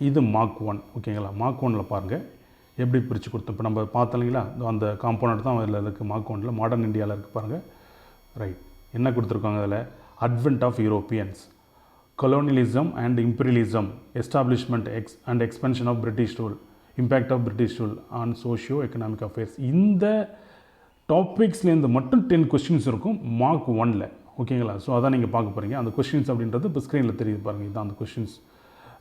இது மார்க் 1. ஓகேங்களா, மார்க் 1ல் பாருங்கள் எப்படி பிரித்து கொடுத்தோம். இப்போ நம்ம பார்த்தோம் இல்லைங்களா, அந்த காம்போனண்ட் தான் அதில் இருக்குது. மார்க் 1ல் மாடர்ன் இந்தியாவில் இருக்குது பாருங்கள். ரைட், என்ன கொடுத்துருக்காங்க அதில்? Advent of Europeans, colonialism and imperialism, establishment and expansion of British rule, impact of British rule on socio-economic affairs. இந்த டாபிக்ஸ்லேருந்து மட்டும் 10 questions இருக்கும் மார்க் 1ல். ஓகேங்களா, ஸோ அதான் நீங்கள் பார்க்க போகிறீங்க. அந்த கொஷின்ஸ் அப்படின்றது இப்போ ஸ்க்ரீனில் தெரியுது பாருங்கள், இதுதான் அந்த கொஷின்ஸ்.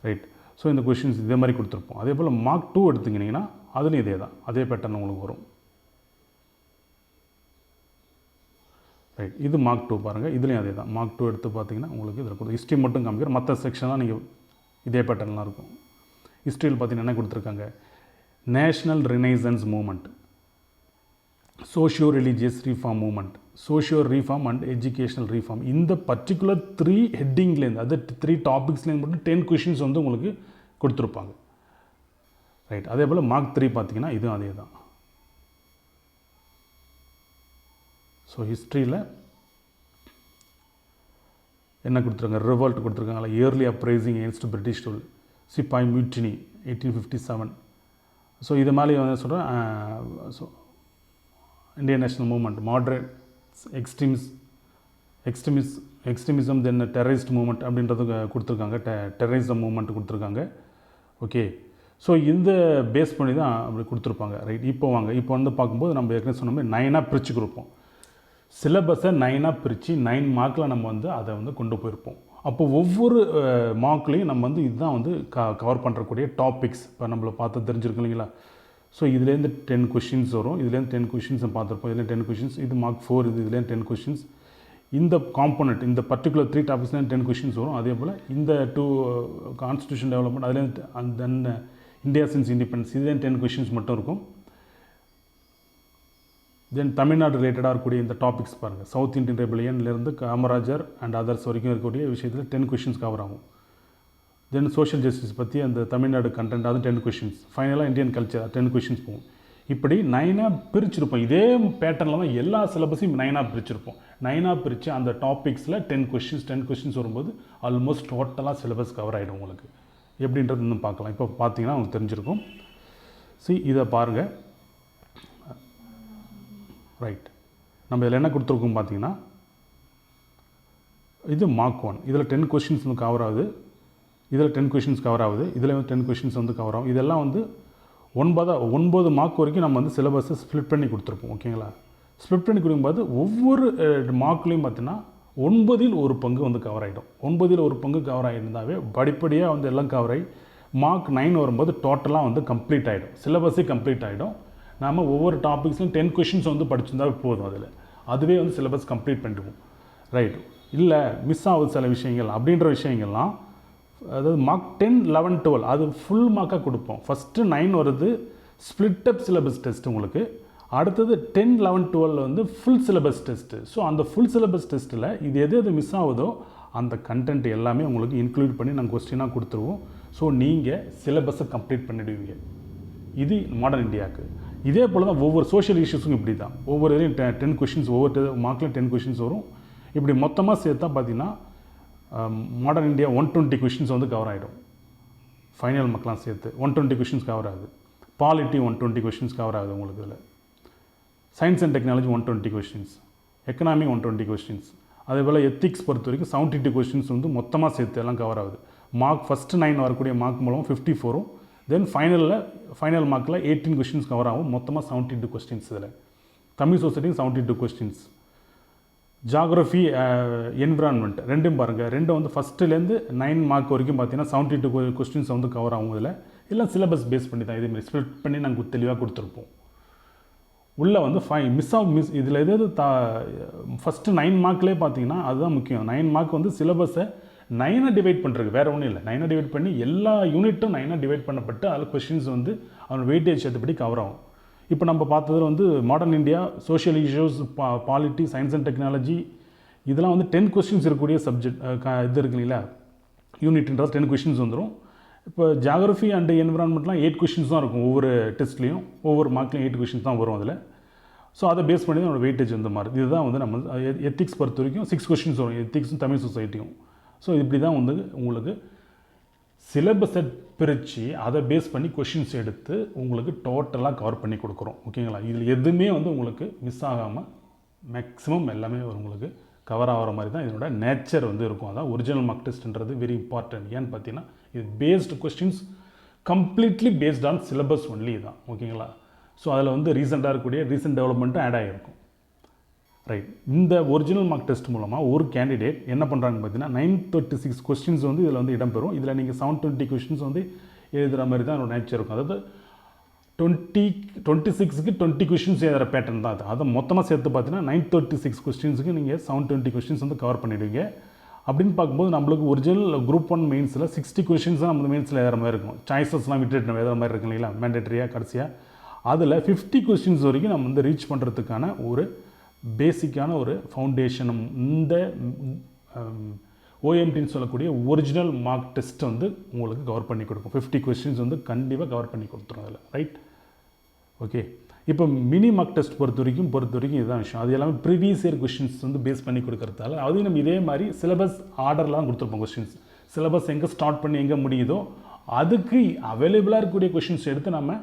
ரைட், ஸோ இந்த கொஷின்ஸ் இதே மாதிரி கொடுத்துருப்போம். அதே போல் மார்க் 2 எடுத்துக்கிட்டிங்கன்னா அதுலேயும் இதே தான், அதே பேட்டர்ன் உங்களுக்கு வரும். ரைட், இது மார்க் 2 பாருங்கள், இதுலேயும் அதே தான். மார்க் 2 எடுத்து பார்த்தீங்கன்னா உங்களுக்கு இதில் கொடுத்து ஹிஸ்ட்ரி மட்டும் காமிக்கிற, மற்ற செக்ஷன்லாம் நீங்கள் இதே பேட்டர்ன்லாம் இருக்கும். ஹிஸ்ட்ரியில் பார்த்தீங்கன்னா என்ன கொடுத்துருக்காங்க? National renaissance movement, socio religious reform movement, socio reform and educational reform. இந்த பர்டிகுலர் 3 ஹெட்டிங்லேருந்து, அது 3 டாபிக்ஸ்லேருந்து மட்டும் 10 questions வந்து உங்களுக்கு கொடுத்துருப்பாங்க. ரைட், அதே போல் மார்க் 3 பார்த்தீங்கன்னா இதுவும் அதே தான். ஸோ ஹிஸ்ட்ரியில் என்ன கொடுத்துருக்காங்க? ரிவல்ட் கொடுத்துருக்காங்களா, early uprising against British rule, sepoy mutiny 1857. So இது மாதிரி வந்து சொல்கிறேன். So Indian national movement, moderate extremism, then terrorist movement அப்படின்றது கொடுத்துருக்காங்க. டெரரிசம் மூவ்மெண்ட் கொடுத்துருக்காங்க. ஓகே, ஸோ இந்த பேஸ் பண்ணி தான் அப்படி கொடுத்துருப்பாங்க. ரைட், இப்போ வாங்க, இப்போ வந்து பார்க்கும்போது நம்ம ஏற்கனவே சொன்ன மாதிரி 9 பிரித்து கொடுப்போம். சிலபஸை 9 பிரித்து 9 மார்க்கில் நம்ம வந்து அதை வந்து கொண்டு போயிருப்போம். அப்போ ஒவ்வொரு மார்க்லேயும் நம்ம வந்து இதுதான் வந்து கவர் பண்ணுறக்கூடிய டாபிக்ஸ். இப்போ நம்மளை பார்த்து தெரிஞ்சிருக்கு இல்லைங்களா. ஸோ இதுலேருந்து 10 questions வரும். இதுலேருந்து 10 questions பார்த்துருப்போம். இதுலேருந்து 10 questions, இது மார்க் 4, இதுலேருந்து 10 questions. இந்த காம்போனண்ட், இந்த பர்டிகுலர் 3 டாபிக்ஸ்லேருந்து 10 questions வரும். அதே போல் இந்த 2 கான்ஸ்டியூஷன் டெவலப்மெண்ட், அதுலேருந்து and then India since independence, இதுலேருந்து 10 questions மட்டும் இருக்கும். தென் தமிழ்நாடு ரிலேட்டடாக இருக்கக்கூடிய இந்த டாபிக்ஸ் பாருங்கள். சவுத் இந்தியன் ரெபலியன்லேருந்து காமராஜர் அண்ட் அதர்ஸ் வரைக்கும் இருக்கக்கூடிய விஷயத்தில் 10 questions கவர் ஆகும். தென் சோஷியல் ஜஸ்டிஸ் பற்றி அந்த தமிழ்நாடு கண்டென்ட், அது 10 questions. ஃபைனலாக இந்தியன் கல்ச்சர் 10 questions போகும். இப்படி 9 பிரிச்சிருப்போம். இதே பேட்டர்னில் தான் எல்லா சிலபஸையும் 9 பிரிச்சிருப்போம். 9 பிரித்து அந்த டாபிக்ஸில் 10 questions வரும்போது ஆல்மோஸ்ட் டோட்டலாக சிலபஸ் கவர் ஆகிடும் உங்களுக்கு. எப்படின்றது இன்னும் பார்க்கலாம். இப்போ பார்த்தீங்கன்னா உங்களுக்கு தெரிஞ்சிருக்கும். இதை பாருங்கள். ரைட், நம்ம இதில் என்ன கொடுத்துருக்கோம் பார்த்தீங்கன்னா, இது மார்க் 1. இதில் 10 questions வந்து கவர் ஆகுது. இதில் 10 questions கவர் ஆகுது. இதில் வந்து 10 questions வந்து கவர் ஆகும். இதெல்லாம் வந்து 9 மார்க் வரைக்கும் நம்ம வந்து சிலபஸை ஸ்ப்ளிட் பண்ணி கொடுத்துருப்போம். ஓகேங்களா, ஸ்ப்ளிட் பண்ணி கொடுக்கும்போது ஒவ்வொரு மார்க்லேயும் பார்த்தீங்கன்னா 9இல் 1 பங்கு வந்து கவர் ஆகிடும். 9இல் 1 பங்கு கவர் ஆகியிருந்தாவே படிப்படியாக வந்து எல்லாம் கவர் ஆகி மார்க் 9 வரும்போது டோட்டலாக வந்து கம்ப்ளீட் ஆகிடும், சிலபஸே கம்ப்ளீட் ஆகிடும். நாம் ஒவ்வொரு டாபிக்ஸ்லையும் 10 கொஷின்ஸ் வந்து படிச்சிருந்தாவே போதும், அதில் அதுவே வந்து சிலபஸ் கம்ப்ளீட் பண்ணிடுவோம். ரைட், இல்லை மிஸ் ஆகுது சில விஷயங்கள் அப்படின்ற விஷயங்கள்லாம், அதாவது மார்க் 10, 11, 12 அது ஃபுல் மார்க்காக கொடுப்போம். ஃபஸ்ட்டு 9 வருது ஸ்ப்ளிட் அப் சிலபஸ் டெஸ்ட் உங்களுக்கு, அடுத்தது 10, 11, 12 வந்து ஃபுல் சிலபஸ் டெஸ்ட்டு. ஸோ அந்த ஃபுல் சிலபஸ் டெஸ்ட்டில் இது எது மிஸ் ஆகுதோ அந்த கண்டென்ட் எல்லாமே உங்களுக்கு இன்க்ளூட் பண்ணி நாங்கள் கொஸ்டினாக கொடுத்துருவோம். ஸோ நீங்கள் சிலபஸை கம்ப்ளீட் பண்ணிவிடுவீங்க. இது மாடர்ன் இந்தியாவுக்கு. இதே போல் தான் ஒவ்வொரு சோஷியல் இஷ்யூஸும் இப்படி தான். ஒவ்வொரு இதையும் 10 கொஷின்ஸ், ஒவ்வொரு மார்க்லையும் 10 கொஷின்ஸ் வரும். இப்படி மொத்தமாக சேர்த்தா பார்த்தீங்கன்னா மாடர்ன் இந்தியா 120 கொஷின்ஸ் வந்து கவர் ஆகிடும். ஃபைனல் மார்க்லாம் சேர்த்து 120 கொஷின்ஸ் கவர் ஆகுது. பாலிட்டி 120 கொஷின்ஸ் கவர் ஆகுது உங்களுக்கு. இதில் science and technology 120 questions, economy 120 questions, அதே போல் எத்திக்ஸ் பொறுத்த வரைக்கும் 72 கொஷின்ஸ் வந்து மொத்தமாக சேர்த்து எல்லாம் கவர் ஆகுது. மார்க் ஃபஸ்ட்டு 9 வரக்கூடிய மார்க் மூலம் 54ம், தென் ஃபைனல் மார்க்கில் 18 கொஷின்ஸ் கவர் ஆகும். மொத்தமாக 72 கொஸ்டின்ஸ். இதில் தமிழ் சொசைட்டியும் 72 கொஸ்டின்ஸ். ஜாகிரஃபி, என்விரான்மெண்ட் ரெண்டும் பாருங்கள், ரெண்டும் வந்து ஃபஸ்ட்டுலேருந்து 9 மார்க் வரைக்கும் பார்த்தீங்கன்னா 72 கொஸ்டின்ஸ் வந்து கவர் ஆகும். இதில் எல்லாம் சிலபஸ் பேஸ் பண்ணி தான் இதேமாதிரி ஸ்ப்ளிட் பண்ணி நாங்கள் தெளிவாக கொடுத்துருப்போம். உள்ளே வந்து மிஸ் இதில் எது ஃபஸ்ட்டு 9 மார்க்லேயே பார்த்தீங்கன்னா அதுதான் முக்கியம். 9 மார்க் வந்து சிலபஸை 9 டிவைட் பண்ணுறது, வேறு ஒன்றும் இல்லை. 9 டிவைட் பண்ணி எல்லா யூனிட்டும் 9 டிவைட் பண்ணப்பட்டு அதில் கொஷின்ஸ் வந்து அவன் வெயிட்டேஜ் ஏற்றபடி கவர் ஆகும். இப்போ நம்ம பார்த்தது வந்து modern India, social issues, polity, science and technology, இதெல்லாம் வந்து 10 கொஸ்டின்ஸ் இருக்கக்கூடிய சப்ஜெக்ட் இது இருக்கு இல்லைங்களா, யூனிட்ன்றது 10 கொஷின்ஸ் வந்துடும். இப்போ ஜாகிரஃபி அண்ட் என்விரான்மெண்ட்லாம் 8 கொஷின்ஸ் தான் இருக்கும். ஒவ்வொரு டெஸ்ட்லேயும் ஒவ்வொரு மார்க்லையும் 8 கொஷின்ஸ் தான் வரும் அதில். ஸோ அதை பேஸ் பண்ணி தான் நம்மளோட வெயிட்டேஜ் வந்து மாறுது. இதுதான் வந்து நம்ம எத்திக்ஸ் பொறுத்த வரைக்கும் 6 கொஷின்ஸ் வரும், எத்திக்ஸும் தமிழ் சொசைட்டியும். ஸோ இப்படி தான் வந்து உங்களுக்கு சிலபஸை பிரித்து அதை பேஸ் பண்ணி கொஷின்ஸ் எடுத்து உங்களுக்கு டோட்டலாக கவர் பண்ணி கொடுக்குறோம். ஓகேங்களா? இதில் எதுவுமே வந்து உங்களுக்கு மிஸ் ஆகாமல் மேக்ஸிமம் எல்லாமே உங்களுக்கு கவர் ஆகிற மாதிரி தான் இதனோட நேச்சர் வந்து இருக்கும். அதான் ஒரிஜினல் மார்க் டெஸ்ட்ன்றது வெரி இம்பார்ட்டன்ட். ஏன்னு பார்த்தீங்கன்னா இது based questions completely based on syllabus only தான். ஓகேங்களா? ஸோ அதில் வந்து ரீசெண்டாக இருக்கக்கூடிய ரீசெண்ட் டெவலப்மெண்ட்டும் ஆட் ஆகிருக்கும். ரைட், இந்த ஒரிஜினல் மார்க் டெஸ்ட் மூலமாக ஒரு கேண்டிடேட் என்ன பண்ணுறாங்க பார்த்தீங்கன்னா 936 கொஸ்டின்ஸ் வந்து இதில் வந்து இடம்பெறும். இதில் நீங்கள் 720 கொஸ்டின்ஸ் வந்து எழுதுகிற மாதிரி தான் ஒரு நேச்சர் இருக்கும். அதாவது 26க்கு 20 கொஸ்டின்ஸ் எழுதுகிற பேட்டர்ன் தான் அது. அதை மொத்தமாக சேர்த்து பார்த்தீங்கன்னா 936 கொஸ்டின்ஸுக்கு நீங்கள் 720 கொஸ்டின்ஸ் வந்து கவர் பண்ணிவிடுவீங்க. அப்படின்னு பார்க்கும்போது நம்மளுக்கு ஒரிஜினல் குரூப் 1 மெயின்ஸில் 60 கொஸ்டின்ஸ் தான் நம்ம மெயின்ஸில் எழுதுகிற மாதிரி இருக்கும். சாய்ஸஸ்லாம் விட்டுட்டு நம்ம எழுதுகிற மாதிரி இருக்கும் இல்லைங்களா, மேண்டேட்டரியாக கடைசியாக. அதில் 50 கொஸ்டின்ஸ் வரைக்கும் நம்ம வந்து ரீச் பண்ணுறதுக்கான ஒரு பேசிக்கான ஒரு ஃபவுண்டேஷனும் இந்த ஓஎம்டின்னு சொல்லக்கூடிய ஒரிஜினல் மார்க் டெஸ்ட் வந்து உங்களுக்கு கவர் பண்ணி கொடுக்கும். 50 கொஸ்டின்ஸ் வந்து கண்டிப்பாக கவர் பண்ணி கொடுத்துரும் அதில். Right, okay. இப்போ மினி மார்க் டெஸ்ட் பொறுத்த வரைக்கும் இதுதான் விஷயம். அது எல்லாமே ப்ரீவியஸ் இயர் கொஸ்டின்ஸ் வந்து பேஸ் பண்ணி கொடுக்கறதால அதையும் நம்ம இதே மாதிரி சிலபஸ் ஆர்டர்லாம் கொடுத்துருப்போம். கொஸ்டின்ஸ் சிலபஸ் எங்கே ஸ்டார்ட் பண்ணி எங்கே முடியுதோ அதுக்கு அவைலபிளாக இருக்கக்கூடிய கொஸ்டின்ஸ் எடுத்து நம்ம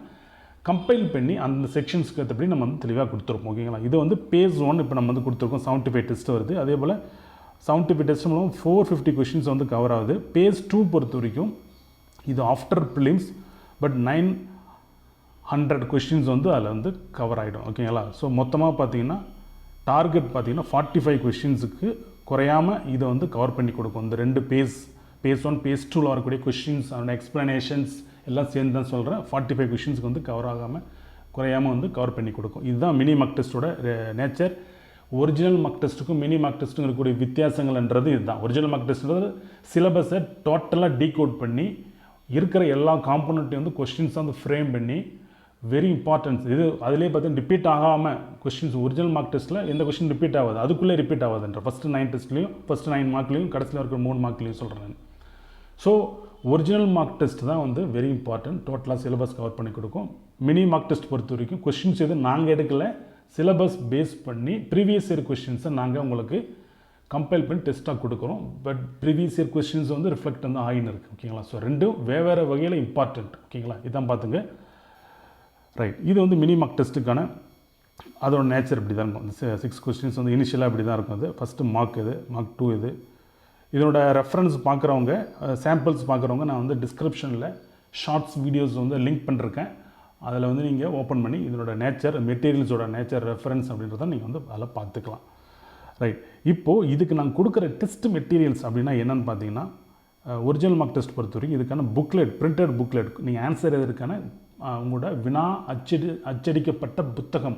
கம்பைல் பண்ணி அந்த செக்ஷன்ஸ்க்கு ஏற்றபடி நம்ம வந்து தெளிவாக கொடுத்துருப்போம். ஓகேங்களா? இது வந்து பேஸ் 1 இப்போ நம்ம வந்து கொடுத்துருக்கோம். 75 டெஸ்ட் வருது. அதே போல் 75 டெஸ்ட் மூலம் 450 கொஷின்ஸ் வந்து கவர் ஆகுது. பேஸ் 2 பொறுத்த வரைக்கும் இது ஆஃப்டர் ப்ரிலிம்ஸ், பட் 900 கொஷின்ஸ் வந்து அதில் வந்து கவர் ஆகிடும். ஓகேங்களா? ஸோ மொத்தமாக பார்த்தீங்கன்னா டார்கெட் பார்த்தீங்கன்னா 45 கொஷின்ஸுக்கு குறையாமல் இதை வந்து கவர் பண்ணி கொடுக்கும். இந்த 2 பேஸ் 1, பேஸ் 2ல் வரக்கூடிய கொஷின்ஸ் அண்ட் எக்ஸ்ப்ளனேஷன்ஸ் எல்லாம் சேர்ந்து தான் சொல்கிறேன். 45 கொஷின்ஸுக்கு வந்து கவர் ஆகாமல் குறையாமல் வந்து கவர் பண்ணி கொடுக்கும். இதுதான் மினி மார்க் டெஸ்ட்டோட நேச்சர். ஒரிஜினல் மார்க் டெஸ்ட்டுக்கும் மினி மார்க் டெஸ்ட்டுக்கும் இருக்கக்கூடிய வித்தியாசங்கள்ன்றது இதுதான். ஒரிஜினல் மார்க் டெஸ்ட்ன்றது சிலபஸை டோட்டலாக டீகோட் பண்ணி இருக்கிற எல்லா காம்பனண்ட்டையும் வந்து கொஸ்டின்ஸை வந்து ஃப்ரேம் பண்ணி வெரி இம்பார்ட்டன்ஸ் இது அதிலே பார்த்தீங்கன்னா ரிப்பீட் ஆகாமல் கொஸ்டின்ஸ் ஒரிஜினல் மார்க் டெஸ்ட்டில் எந்த கொஸ்டின் ரிப்பீட் ஆகாது, அதுக்குள்ளே ரிப்பீட் ஆகாதுன்ற ஃபஸ்ட்டு 9 டெஸ்ட்லேயும் ஃபஸ்ட்டு 9 மார்க்லேயும் கடைசியில் இருக்கிற 3 மார்க்லேயும் சொல்கிறேன். ஸோ ஒரிஜினல் மார்க் டெஸ்ட் தான் வந்து வெரி இம்பார்ட்டன்ட். டோட்டலாக சிலபஸ் கவர் பண்ணி கொடுக்கும். மினி மார்க் டெஸ்ட் பொறுத்த வரைக்கும் கொஸ்டின்ஸ் எதுவும் நாங்கள் எடுக்கலை, சிலபஸ் பேஸ் பண்ணி ப்ரீவியஸ் இயர் கொஸ்டின்ஸை நாங்கள் உங்களுக்கு கம்பைல் பண்ணி டெஸ்ட்டாக கொடுக்குறோம். பட் ப்ரீவியஸ் இயர் கொஸ்டின்ஸ் வந்து ரிஃப்ளெக்ட் வந்து ஆகின்னு இருக்குது. ஓகேங்களா? ஸோ ரெண்டும் வேறு வகையில் இம்பார்ட்டன்ட். ஓகேங்களா? இதான் பார்த்துங்க. ரைட், இது வந்து மினி மார்க் டெஸ்ட்டுக்கான அதோட நேச்சர் இப்படி தான் இருக்கும். இந்த 6 கொஸ்டின்ஸ் வந்து இனிஷியலாக இப்படி தான் இருக்கும். அது ஃபஸ்ட்டு மார்க் இது, மார்க் 2 இது. இதோட ரெஃபரன்ஸ் பார்க்குறவங்க, சாம்பிள்ஸ் பார்க்குறவங்க நான் வந்து டிஸ்கிரிப்ஷனில் ஷார்ட்ஸ் வீடியோஸ் வந்து லிங்க் பண்ணிருக்கேன். அதில் வந்து நீங்கள் ஓப்பன் பண்ணி இதனோட நேச்சர், மெட்டீரியல்ஸோட நேச்சர், ரெஃபரன்ஸ் அப்படின்றத நீங்கள் வந்து அதில் பார்த்துக்கலாம். ரைட். இப்போது இதுக்கு நான் கொடுக்குற டெஸ்ட் மெட்டீரியல்ஸ் அப்படின்னா என்னென்னு பார்த்தீங்கன்னா, ஒரிஜினல் மார்க் டெஸ்ட் பொறுத்த வரைக்கும் இதுக்கான புக்லெட், பிரிண்டட் புக்லெட், நீங்கள் ஆன்சர் எதற்கான உங்களோட வினா அச்சடிக்கப்பட்ட புத்தகம்,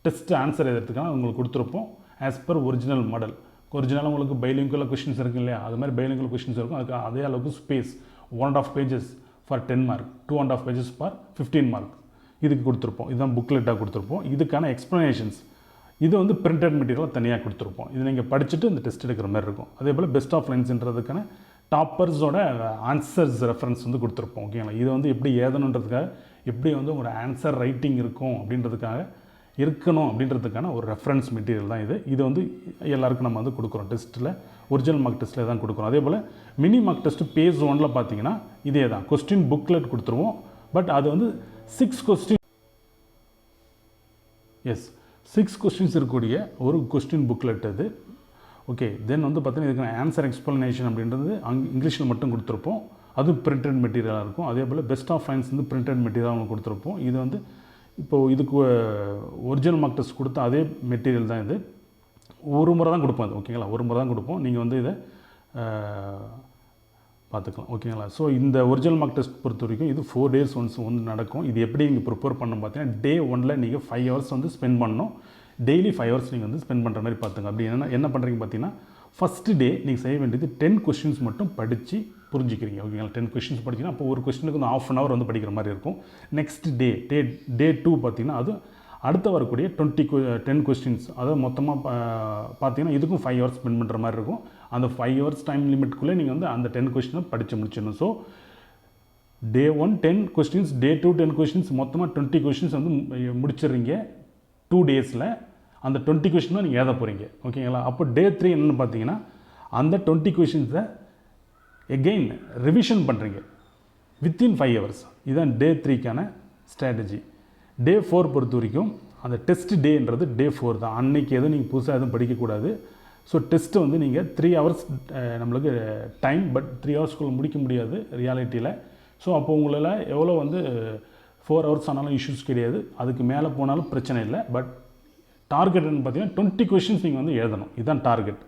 டெஸ்ட் ஆன்சர் எதற்கான உங்களுக்கு கொடுத்துருப்போம் ஆஸ் பர் ஒரிஜினல் மாடல். ஒரிஜினலாக உங்களுக்கு பைலிங்குவல் கொஷின்ஸ் இருக்குது இல்லையா, அது மாதிரி பைலிங்குவல் கொஷின்ஸ் இருக்கும். அதுக்கு அதே அளவுக்கு space 1.5 pages for 10 mark, 2.5 pages for 15 mark இதுக்கு கொடுத்துருப்போம். இதுதான் புக்லெட்டாக கொடுத்துருப்போம். இதுக்கான எக்ஸ்ப்ளனேஷன்ஸ் இது வந்து பிரிண்டட் மெட்டீரியலாக தனியாக கொடுத்துருப்போம். இது நீங்கள் படிச்சுட்டு இந்த டெஸ்ட் எடுக்கிற மாதிரி இருக்கும். அதே போல் பெஸ்ட் ஆஃப் லைன்ஸ்ன்றதுக்கான டாப்பர்ஸோட ஆன்சர்ஸ் ரெஃபரன்ஸ் வந்து கொடுத்துருப்போம். ஓகேங்களா, இது வந்து எப்படி ஏதணுன்றதுக்காக, எப்படி வந்து உங்களோட ஆன்சர் ரைட்டிங் இருக்கும் அப்படின்றதுக்காக இருக்கணும் அப்படின்றதுக்கான ஒரு ரெஃபரன்ஸ் மெட்டீரியல் தான் இது. இது வந்து எல்லாருக்கும் நம்ம வந்து கொடுக்குறோம் டெஸ்ட்டில், ஒரிஜினல் மார்க் டெஸ்ட்டில் தான் கொடுக்குறோம். அதே போல் மினி மார்க் டெஸ்ட்டு பேஜ் 1 பார்த்தீங்கன்னா இதே தான் கொஸ்டின் புக்லெட் கொடுத்துருவோம். பட் அது வந்து 6 கொஸ்டின், எஸ் 6 கொஸ்டின்ஸ் இருக்கக்கூடிய ஒரு கொஸ்டின் புக்லெட் அது. ஓகே, தென் வந்து பார்த்தீங்கன்னா இதுக்கான ஆன்சர் எக்ஸ்ப்ளனேஷன் அப்படின்றது இங்கிலீஷில் மட்டும் கொடுத்துருப்போம். அதுவும் பிரிண்டட் மெட்டீரியலாக இருக்கும். அதே போல் பெஸ்ட் ஆஃப் லைன்ஸ் வந்து பிரிண்டட் மெட்டீரியலாக அவங்க கொடுத்துருப்போம். இது வந்து இப்போது இதுக்கு ஒரிஜினல் மார்க் டெஸ்ட் கொடுத்த அதே மெட்டீரியல் தான் இது. ஒரு முறை தான் கொடுப்போம் அது. ஓகேங்களா, ஒரு முறை தான் கொடுப்போம். நீங்கள் வந்து இதை பார்த்துக்கலாம். ஓகேங்களா, ஸோ இந்த ஒரிஜினல் மார்க் டெஸ்ட் பொறுத்த வரைக்கும் இது 4 days ஒன்ஸ் வந்து நடக்கும். இது எப்படி நீங்கள் ப்ரிப்பேர் பண்ணணும் பார்த்தீங்கன்னா, டே 1 நீங்கள் 5 hours வந்து ஸ்பெண்ட் பண்ணணும். டெய்லி 5 hours நீங்கள் வந்து ஸ்பெண்ட் பண்ணுற மாதிரி பார்த்துங்க. அப்படி என்ன பண்ணுறீங்க பார்த்தீங்கன்னா, ஃபஸ்ட்டு டே நீங்கள் செய்ய வேண்டியது 10 கொஸ்டின்ஸ் மட்டும் படித்து புரிஞ்சிக்கிறீங்க. ஓகேங்களா, 10 கொஸ்டின்ஸ் படிச்சிங்கன்னா அப்போ ஒரு கொஸ்டினுக்கு வந்து 1/2 hour வந்து படிக்கிற மாதிரி இருக்கும். நெக்ஸ்ட் டே 2 பார்த்தீங்கன்னா அது அடுத்து வரக்கூடிய 10 கொஸ்டின்ஸ், அதாவது மொத்தமாக பார்த்தீங்கன்னா இதுக்கும் 5 hours ஸ்பெண்ட் பண்ணுற மாதிரி இருக்கும். அந்த 5 hours டைம் லிமிட்குள்ளே நீங்கள் வந்து அந்த 10 கொஸ்டினை படித்து முடிச்சிடணும். ஸோ டே 1 10 கொஸ்டின்ஸ், டே 2 10 கொஸ்டின்ஸ், மொத்தமாக 20 கொஸ்டின்ஸ் வந்து முடிச்சிடுறீங்க 2 daysல. அந்த 20 கொஸ்டின் தான் நீங்கள் எழுத போகிறீங்க. ஓகேங்களா, அப்போ டே 3 என்னென்னு பார்த்தீங்கன்னா அந்த 20 கொஸ்டின்ஸை எகெயின் ரிவிஷன் பண்ணுறீங்க வித்தின் 5 hours. இதுதான் டே 3க்கான ஸ்ட்ராட்டஜி. டே 4 பொறுத்த வரைக்கும் அந்த டெஸ்ட் டேன்றது டே 4 தான். அன்றைக்கி எதுவும் நீங்கள் புதுசாக எதுவும் படிக்கக்கூடாது. ஸோ டெஸ்ட்டு வந்து நீங்கள் 3 hours நம்மளுக்கு டைம், பட் 3 hoursக்குள்ளே முடிக்க முடியாது ரியாலிட்டியில். ஸோ அப்போ உங்களால் எவ்வளோ வந்து 4 hours ஆனாலும் இஷ்யூஸ் கிடையாது, அதுக்கு மேலே போனாலும் பிரச்சனை இல்லை. பட் டார்கெட் என்னன்னு பார்த்தீங்கன்னா 20 கொஸ்டின்ஸ் நீங்கள் வந்து எழுதணும். இதுதான் டார்கெட்.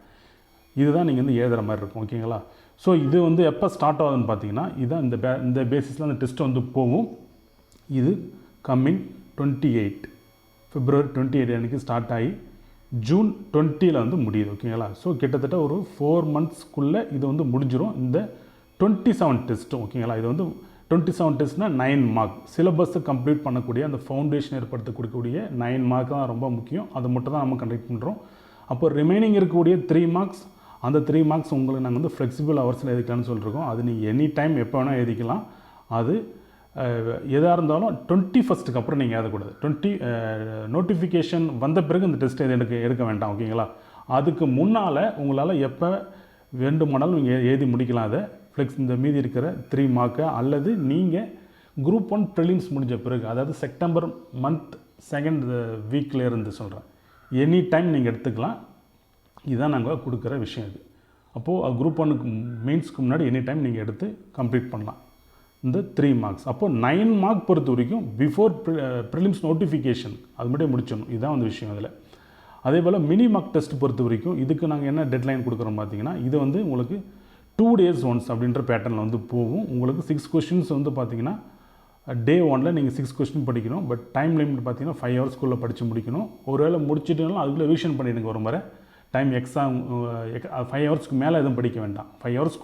இதுதான் நீங்கள் வந்து எழுதுகிற மாதிரி இருக்கும். ஓகேங்களா, ஸோ இது வந்து எப்போ ஸ்டார்ட் ஆகுதுன்னு பார்த்தீங்கன்னா இதுதான் இந்த பேசிஸில் அந்த டெஸ்ட் வந்து போகும். இது கம்மிங் 28 February 28 அன்றைக்கி ஸ்டார்ட் ஆகி June 20 வந்து முடியுது. ஓகேங்களா, ஸோ கிட்டத்தட்ட ஒரு 4 monthsக்குள்ளே இது வந்து முடிஞ்சிடும் இந்த 27 டெஸ்ட்டும். ஓகேங்களா, இது வந்து 27 டெஸ்ட்னால் 9 mark சிலபஸை கம்ப்ளீட் பண்ணக்கூடிய அந்த ஃபவுண்டேஷன் ஏற்படுத்தக்கூடிய 9 mark தான் ரொம்ப முக்கியம். அது மட்டும் தான் நம்ம கண்டக்ட் பண்ணுறோம். அப்போ ரிமைனிங் இருக்கக்கூடிய 3 marks, அந்த 3 marks உங்களுக்கு நாங்கள் வந்து ஃப்ளெக்சிபிள் ஹவர்ஸில் எழுதிக்கலாம்னு சொல்லியிருக்கோம். அது நீங்கள் எனி டைம் எப்போ வேணால் எழுதிக்கலாம். அது எதாக இருந்தாலும் 21st அப்புறம் நீங்கள் எழுதக்கூடாது. நோட்டிஃபிகேஷன் வந்த பிறகு இந்த டெஸ்ட் எடுக்க வேண்டாம். ஓகேங்களா, அதுக்கு முன்னால் உங்களால் எப்போ வேண்டுமானாலும் நீங்கள் எழுதி முடிக்கலாம். அதை இந்த மீதி இருக்கிற 3 mark அல்லது நீங்கள் குரூப் 1 ப்ரிலிம்ஸ் முடிஞ்ச பிறகு, அதாவது செப்டம்பர் மந்த் 2nd வீக்கில் இருந்து சொல்கிறேன், எனி டைம் நீங்கள் எடுத்துக்கலாம். இதுதான் நாங்கள் கொடுக்குற விஷயம் இது. அப்போது குரூப் 1 மெயின்ஸ்க்கு முன்னாடி எனி டைம் நீங்கள் எடுத்து கம்ப்ளீட் பண்ணலாம் இந்த 3 marks. அப்போது 9 mark பொறுத்த வரைக்கும் பிஃபோர் ப்ரிலிம்ஸ் நோட்டிஃபிகேஷன் அது மட்டும் முடிச்சிடணும். இதுதான் வந்து விஷயம் இதில். அதே போல் மினி மார்க் டெஸ்ட் பொறுத்த வரைக்கும் இதுக்கு நாங்கள் என்ன டெட்லைன் கொடுக்குறோம் பார்த்தீங்கன்னா, இது வந்து உங்களுக்கு 2 days ஒன்ஸ் அப்படின்ற பேட்டர்னில் வந்து போகும். உங்களுக்கு 6 கொஸ்டின்ஸ் வந்து பார்த்தீங்கன்னா டே 1 நீங்கள் 6 கொஸ்டின் படிக்கணும். பட் டைம் லிமிட் பார்த்தீங்கன்னா 5 hours படித்து முடிக்கணும். ஒருவேளை முடிச்சுட்டுனாலும் அதுக்குள்ளே ரிவிஷன் பண்ணிடுங்க ஒரு முறை. டைம் எக்ஸாம் 5 hours மேலே எதுவும் படிக்க வேண்டாம். 5 hours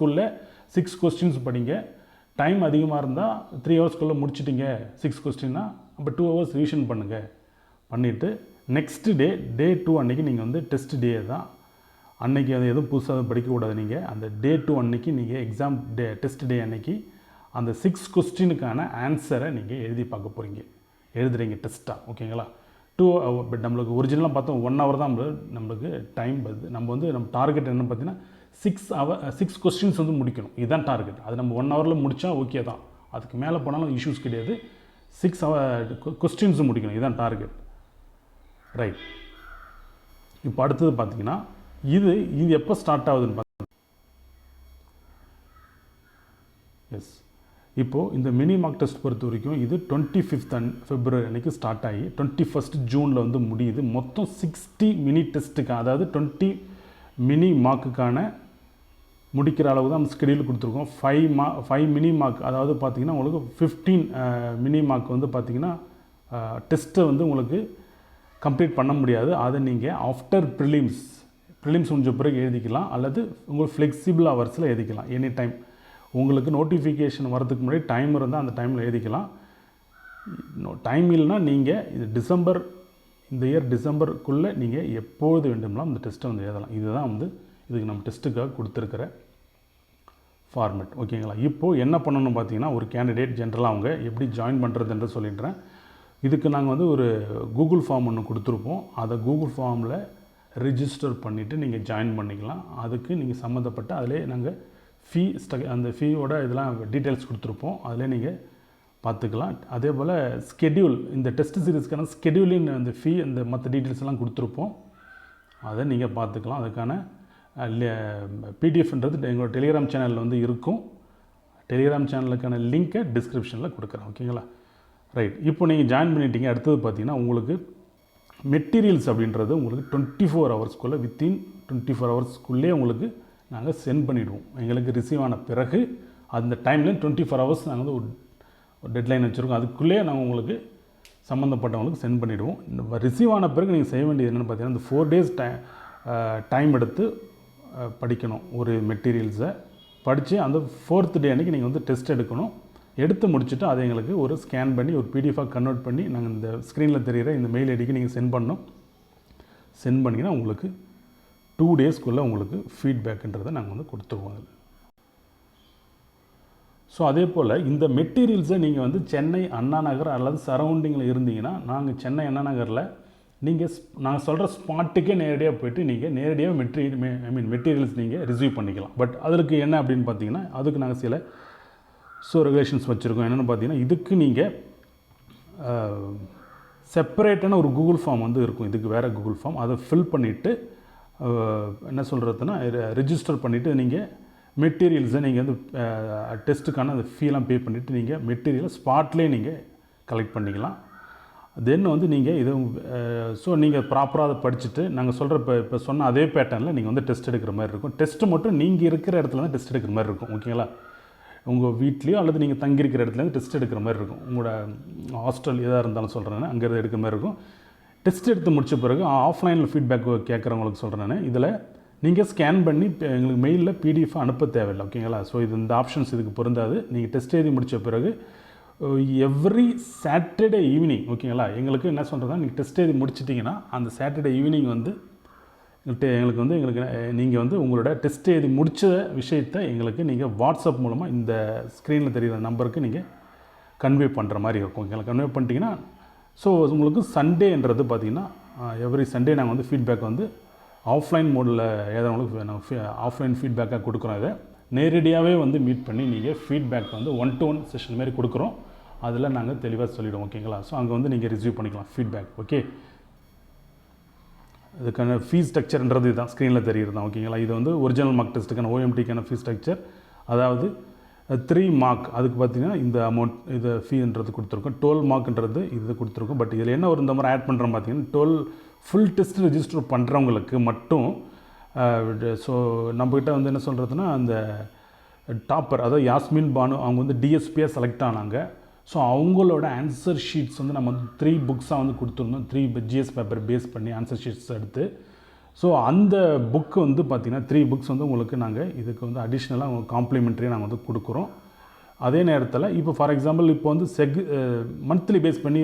6 கொஸ்டின்ஸ் படிங்க. டைம் அதிகமாக இருந்தால் 3 hours முடிச்சிட்டிங்க 6 கொஸ்டின்னா, அப்போ 2 hours ரிவிஷன் பண்ணுங்கள். பண்ணிவிட்டு நெக்ஸ்ட் டே 2 அன்றைக்கி நீங்கள் வந்து டெஸ்ட் டே தான். அன்றைக்கி அது எதுவும் புதுசாக படிக்கக்கூடாது. நீங்கள் அந்த டே 2 அன்றைக்கி நீங்கள் எக்ஸாம் டெஸ்ட் டே அன்றைக்கி அந்த 6 கொஸ்டினுக்கான ஆன்சரை நீங்கள் எழுதி பார்க்க போகிறீங்க, எழுதுறீங்க டெஸ்ட்டாக. ஓகேங்களா, 2 hour. பட் நம்மளுக்கு ஒரிஜினலாக பார்த்தோம் 1 hour தான் நம்மளுக்கு டைம் வருது. நம்ம டார்கெட் என்னென்னு பார்த்தீங்கன்னா 6 கொஸ்டின்ஸ் வந்து முடிக்கணும். இதுதான் டார்கெட். அது நம்ம 1 hourல முடித்தா ஓகே தான், அதுக்கு மேலே போனாலும் இஷ்யூஸ் கிடையாது. 6 கொஸ்டின்ஸ் முடிக்கணும், இதுதான் டார்கெட். ரைட். இப்போ அடுத்தது பார்த்தீங்கன்னா இது எப்போ ஸ்டார்ட் ஆகுதுன்னு பார்த்தீங்கன்னா, எஸ் இப்போது இந்த மினி மார்க் டெஸ்ட் பொறுத்த வரைக்கும் இது 25th February அன்றைக்கி ஸ்டார்ட் ஆகி 21st June வந்து முடியுது. மொத்தம் 60 மினி டெஸ்ட்டுக்கு, அதாவது 20 மினி மார்க்குக்கான முடிக்கிற அளவு தான் நம்ம ஸ்கெடியூல் கொடுத்துருக்கோம். 5 மினி மார்க், அதாவது பார்த்திங்கன்னா உங்களுக்கு 15 மினி மார்க் வந்து பார்த்திங்கன்னா டெஸ்ட்டை வந்து உங்களுக்கு கம்ப்ளீட் பண்ண முடியாது. அதை நீங்கள் ஆஃப்டர் ப்ரிலிம்ஸ் முடிஞ்ச பிறகு எழுதிக்கலாம், அல்லது உங்களுக்கு ஃப்ளெக்சிபிள் ஹவர்ஸில் எழுதிக்கலாம். எனி டைம் உங்களுக்கு நோட்டிஃபிகேஷன் வரதுக்கு முன்னாடி டைம் இருந்தால் அந்த டைமில் எழுதிக்கலாம். டைம் இல்லைனா நீங்கள் இது இந்த இயர் டிசம்பருக்குள்ளே நீங்கள் எப்போது வேண்டும்லாம் இந்த டெஸ்ட்டை வந்து எழுதலாம். இதுதான் வந்து இதுக்கு நம்ம டெஸ்ட்டுக்காக கொடுத்துருக்கிற ஃபார்மேட். ஓகேங்களா? இப்போது என்ன பண்ணணும் பார்த்தீங்கன்னா, ஒரு கேண்டிடேட் ஜென்ரலாக அவங்க எப்படி ஜாயின் பண்ணுறதுன்ற சொல்லிடுறேன். இதுக்கு நாங்கள் வந்து ஒரு கூகுள் ஃபார்ம் ஒன்று கொடுத்துருப்போம். அதை கூகுள் ஃபார்மில் ரிஜிஸ்டர் பண்ணிவிட்டு நீங்கள் ஜாயின் பண்ணிக்கலாம். அதுக்கு நீங்கள் சம்மந்தப்பட்ட அதிலே நாங்கள் அந்த ஃபீயோட இதெல்லாம் டீட்டெயில்ஸ் கொடுத்துருப்போம். அதிலே நீங்கள் பார்த்துக்கலாம். அதே போல் ஸ்கெடியூல், இந்த டெஸ்ட் சீரீஸ்க்கான ஸ்கெடியூலின் அந்த அந்த மற்ற டீட்டெயில்ஸ் எல்லாம் கொடுத்துருப்போம். அதை நீங்கள் பார்த்துக்கலாம். அதுக்கான பிடிஎஃப்ன்றது எங்களோட டெலிகிராம் சேனலில் வந்து இருக்கும். டெலிகிராம் சேனலுக்கான லிங்க்கை டிஸ்கிரிப்ஷனில் கொடுக்குறேன். ஓகேங்களா? ரைட். இப்போ நீங்கள் ஜாயின் பண்ணிட்டீங்க. அடுத்தது பார்த்தீங்கன்னா உங்களுக்கு மெட்டீரியல்ஸ் அப்படின்றது உங்களுக்கு 24 ஹவர்ஸ்க்குள்ளே, வித்தின் 24 ஹவர்ஸ்க்குள்ளே உங்களுக்கு நாங்கள் சென்ட் பண்ணிவிடுவோம். எங்களுக்கு ரிசீவ் ஆன பிறகு அந்த டைமில் 24 ஹவர்ஸ் நாங்கள் வந்து ஒரு டெட்லைன் வச்சுருக்கோம். அதுக்குள்ளே நாங்கள் உங்களுக்கு சம்மந்தப்பட்டவங்களுக்கு சென்ட் பண்ணிவிடுவோம். இந்த ரிசீவ் ஆன பிறகு நீங்கள் செய்ய வேண்டியது என்னென்னு பார்த்தீங்கன்னா, இந்த 4 days டைம் எடுத்து படிக்கணும். ஒரு மெட்டீரியல்ஸை படித்து அந்த 4th day அன்றைக்கி நீங்கள் வந்து டெஸ்ட் எடுக்கணும். எடுத்து முடிச்சுட்டு அதை எங்களுக்கு ஒரு ஸ்கேன் பண்ணி ஒரு பிடிஎஃபாக கன்வெர்ட் பண்ணி நாங்கள் இந்த ஸ்க்ரீனில் தெரிகிற இந்த மெயில் ஐடிக்கு நீங்கள் சென்ட் பண்ணணும். சென்ட் பண்ணிங்கன்னா உங்களுக்கு 2 daysக்குள்ளே உங்களுக்கு ஃபீட்பேக்குன்றதை நாங்கள் வந்து கொடுத்துருவோம். அதில் ஸோ அதே போல் இந்த மெட்டீரியல்ஸை நீங்கள் வந்து சென்னை அண்ணா நகர் அல்லது சரௌண்டிங்கில் இருந்தீங்கன்னா, நாங்கள் சென்னை அண்ணா நகரில் நாங்கள் சொல்கிற ஸ்பாட்டுக்கே நேரடியாக போய்ட்டு நீங்கள் நேரடியாக மெட்டீரியல்ஸ் நீங்கள் ரிசீவ் பண்ணிக்கலாம். பட் அதுக்கு என்ன அப்படின்னு பார்த்தீங்கன்னா, அதுக்கு நாங்கள் சில ரெகுலேஷன்ஸ் வச்சுருக்கோம். என்னென்னு பார்த்தீங்கன்னா, இதுக்கு நீங்கள் செப்பரேட்டான ஒரு கூகுள் ஃபார்ம் வந்து இருக்கும். இதுக்கு வேறு கூகுள் ஃபார்ம், அதை ஃபில் பண்ணிவிட்டு என்ன சொல்கிறதுனா ரிஜிஸ்டர் பண்ணிவிட்டு நீங்கள் மெட்டீரியல்ஸை நீங்கள் வந்து டெஸ்ட்டுக்கான அந்த ஃபீலாம் பே பண்ணிவிட்டு நீங்கள் மெட்டீரியலை ஸ்பாட்லேயே நீங்கள் கலெக்ட் பண்ணிக்கலாம். தென் வந்து நீங்கள் இது நீங்கள் ப்ராப்பராக அதை படிச்சுட்டு நாங்கள் சொல்கிற இப்போ சொன்ன அதே பேட்டர்னில் நீங்கள் வந்து டெஸ்ட் எடுக்கிற மாதிரி இருக்கும். டெஸ்ட்டு மட்டும் நீங்கள் இருக்கிற இடத்துல தான் டெஸ்ட் எடுக்கிற மாதிரி இருக்கும். ஓகேங்களா? உங்கள் வீட்லேயோ அல்லது நீங்கள் தங்கியிருக்கிற இடத்துலேருந்து டெஸ்ட் எடுக்கிற மாதிரி இருக்கும். உங்களோட ஹாஸ்டல் எதாக இருந்தாலும் சொல்கிறேன், அங்கேருந்து எடுக்கிற மாதிரி இருக்கும். டெஸ்ட் எடுத்து முடித்த பிறகு ஆஃப்லைனில் ஃபீட்பேக் கேட்குறவங்களுக்கு சொல்கிறேன் நான், இதில் நீங்கள் ஸ்கேன் பண்ணி எங்களுக்கு மெயிலில் பிடிஎஃப் அனுப்ப தேவையில்லை. ஓகேங்களா? ஸோ இந்த ஆப்ஷன்ஸ் இதுக்கு பொருந்தாது. நீங்கள் டெஸ்ட் எழுதி முடித்த பிறகு எவ்ரி சாட்டர்டே ஈவினிங், ஓகேங்களா, எங்களுக்கு என்ன சொல்கிறதா, நீங்கள் டெஸ்ட் எழுதி முடிச்சிட்டிங்கன்னா அந்த சாட்டர்டே ஈவினிங் வந்து எங்களுக்கு நீங்கள் வந்து உங்களோட டெஸ்ட் எழுதி முடித்த விஷயத்தை எங்களுக்கு நீங்கள் வாட்ஸ்அப் மூலமாக இந்த ஸ்க்ரீனில் தெரிகிற நம்பருக்கு நீங்கள் கன்வே பண்ணுற மாதிரி இருக்கும். எங்களுக்கு கன்வே பண்ணிட்டீங்கன்னா, ஸோ உங்களுக்கு சண்டேன்றது பார்த்திங்கன்னா எவ்ரி சண்டே நாங்கள் வந்து ஃபீட்பேக் வந்து ஆஃப்லைன் மோடில் ஏதாவது நாங்கள் ஆஃப்லைன் ஃபீட்பேக்காக கொடுக்குறோம். இதை நேரடியாகவே வந்து மீட் பண்ணி நீங்கள் ஃபீட்பேக் வந்து 1-to-1 செஷன் மாதிரி கொடுக்குறோம். அதில் நாங்கள் தெளிவாக சொல்லிவிடுவோம். ஓகேங்களா? ஸோ அங்கே வந்து நீங்கள் ரிசீவ் பண்ணிக்கலாம் ஃபீட்பேக். ஓகே, இதுக்கான ஃபீஸ் ஸ்ட்ரக்சர்ன்றது இதுதான், ஸ்க்ரீனில் தெரிகிறது தான். ஓகேங்களா? இது வந்து ஒரிஜினல் மார்க் டெஸ்ட்டுக்கான OMTக்கான ஃபீஸ் ஸ்ட்ரக்சர். அதாவது 3 மார்க் அதுக்கு பார்த்திங்கன்னா இந்த அமௌண்ட், இது ஃபீன்றது கொடுத்துருக்கோம். 12 மார்க்ன்றது இது கொடுத்துருக்கோம். பட் இதில் என்ன ஒரு இந்த மாதிரி ஆட் பண்ணுறோம் பார்த்திங்கன்னா, 12 ஃபுல் டெஸ்ட் ரெஜிஸ்டர் பண்ணுறவங்களுக்கு மட்டும் ஸோ நம்மக்கிட்ட வந்து என்ன சொல்கிறதுனா, அந்த டாப்பர், அதாவது யாஸ்மின் பானு, அவங்க வந்து டிஎஸ்பியாக செலக்ட் ஆனாங்க. ஸோ அவங்களோட ஆன்சர் ஷீட்ஸ் வந்து நம்ம வந்து 3 புக்ஸாக வந்து கொடுத்துருந்தோம். 3 GS பேப்பர் பேஸ் பண்ணி ஆன்சர் ஷீட்ஸ் எடுத்து. ஸோ அந்த புக்கு வந்து பார்த்திங்கன்னா 3 புக்ஸ் வந்து உங்களுக்கு நாங்கள் இதுக்கு வந்து அடிஷ்னலாக உங்களுக்கு காம்ப்ளிமெண்ட்ரியாக நாங்கள் வந்து கொடுக்குறோம். அதே நேரத்தில் இப்போ ஃபார் எக்ஸாம்பிள் இப்போ வந்து மந்த்லி பேஸ் பண்ணி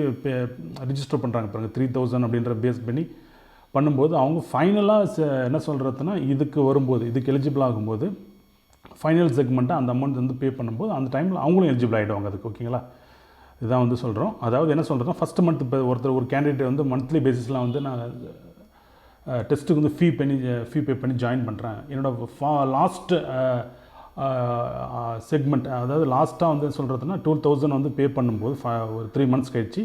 ரிஜிஸ்டர் பண்ணுறாங்க பாருங்கள், 3000 அப்படின்ற பேஸ் பண்ணி பண்ணும்போது அவங்க ஃபைனலாக என்ன சொல்கிறதுனா, இதுக்கு வரும்போது, இதுக்கு எலிஜிபிள் ஆகும்போது ஃபைனல் செக்மெண்ட்டாக அந்த அமௌண்ட் வந்து பே பண்ணும்போது அந்த டைமில் அவங்களும் எலிஜிபிள் ஆகிடுவாங்க அதுக்கு. ஓகேங்களா? இதுதான் வந்து சொல்கிறோம். அதாவது என்ன சொல்கிறோன்னா, ஃபஸ்ட்டு மந்த் இப்போ ஒரு கேண்டிடேட் வந்து மந்த்லி பேசிஸில் வந்து நான் டெஸ்ட்டுக்கு வந்து ஃபீ பே பண்ணி ஜாயின் பண்ணுறேன், என்னோடய லாஸ்ட்டு செக்மெண்ட், அதாவது லாஸ்ட்டாக வந்து சொல்கிறதுனா 2000 வந்து பே பண்ணும்போது ஒரு 3 months கழிச்சு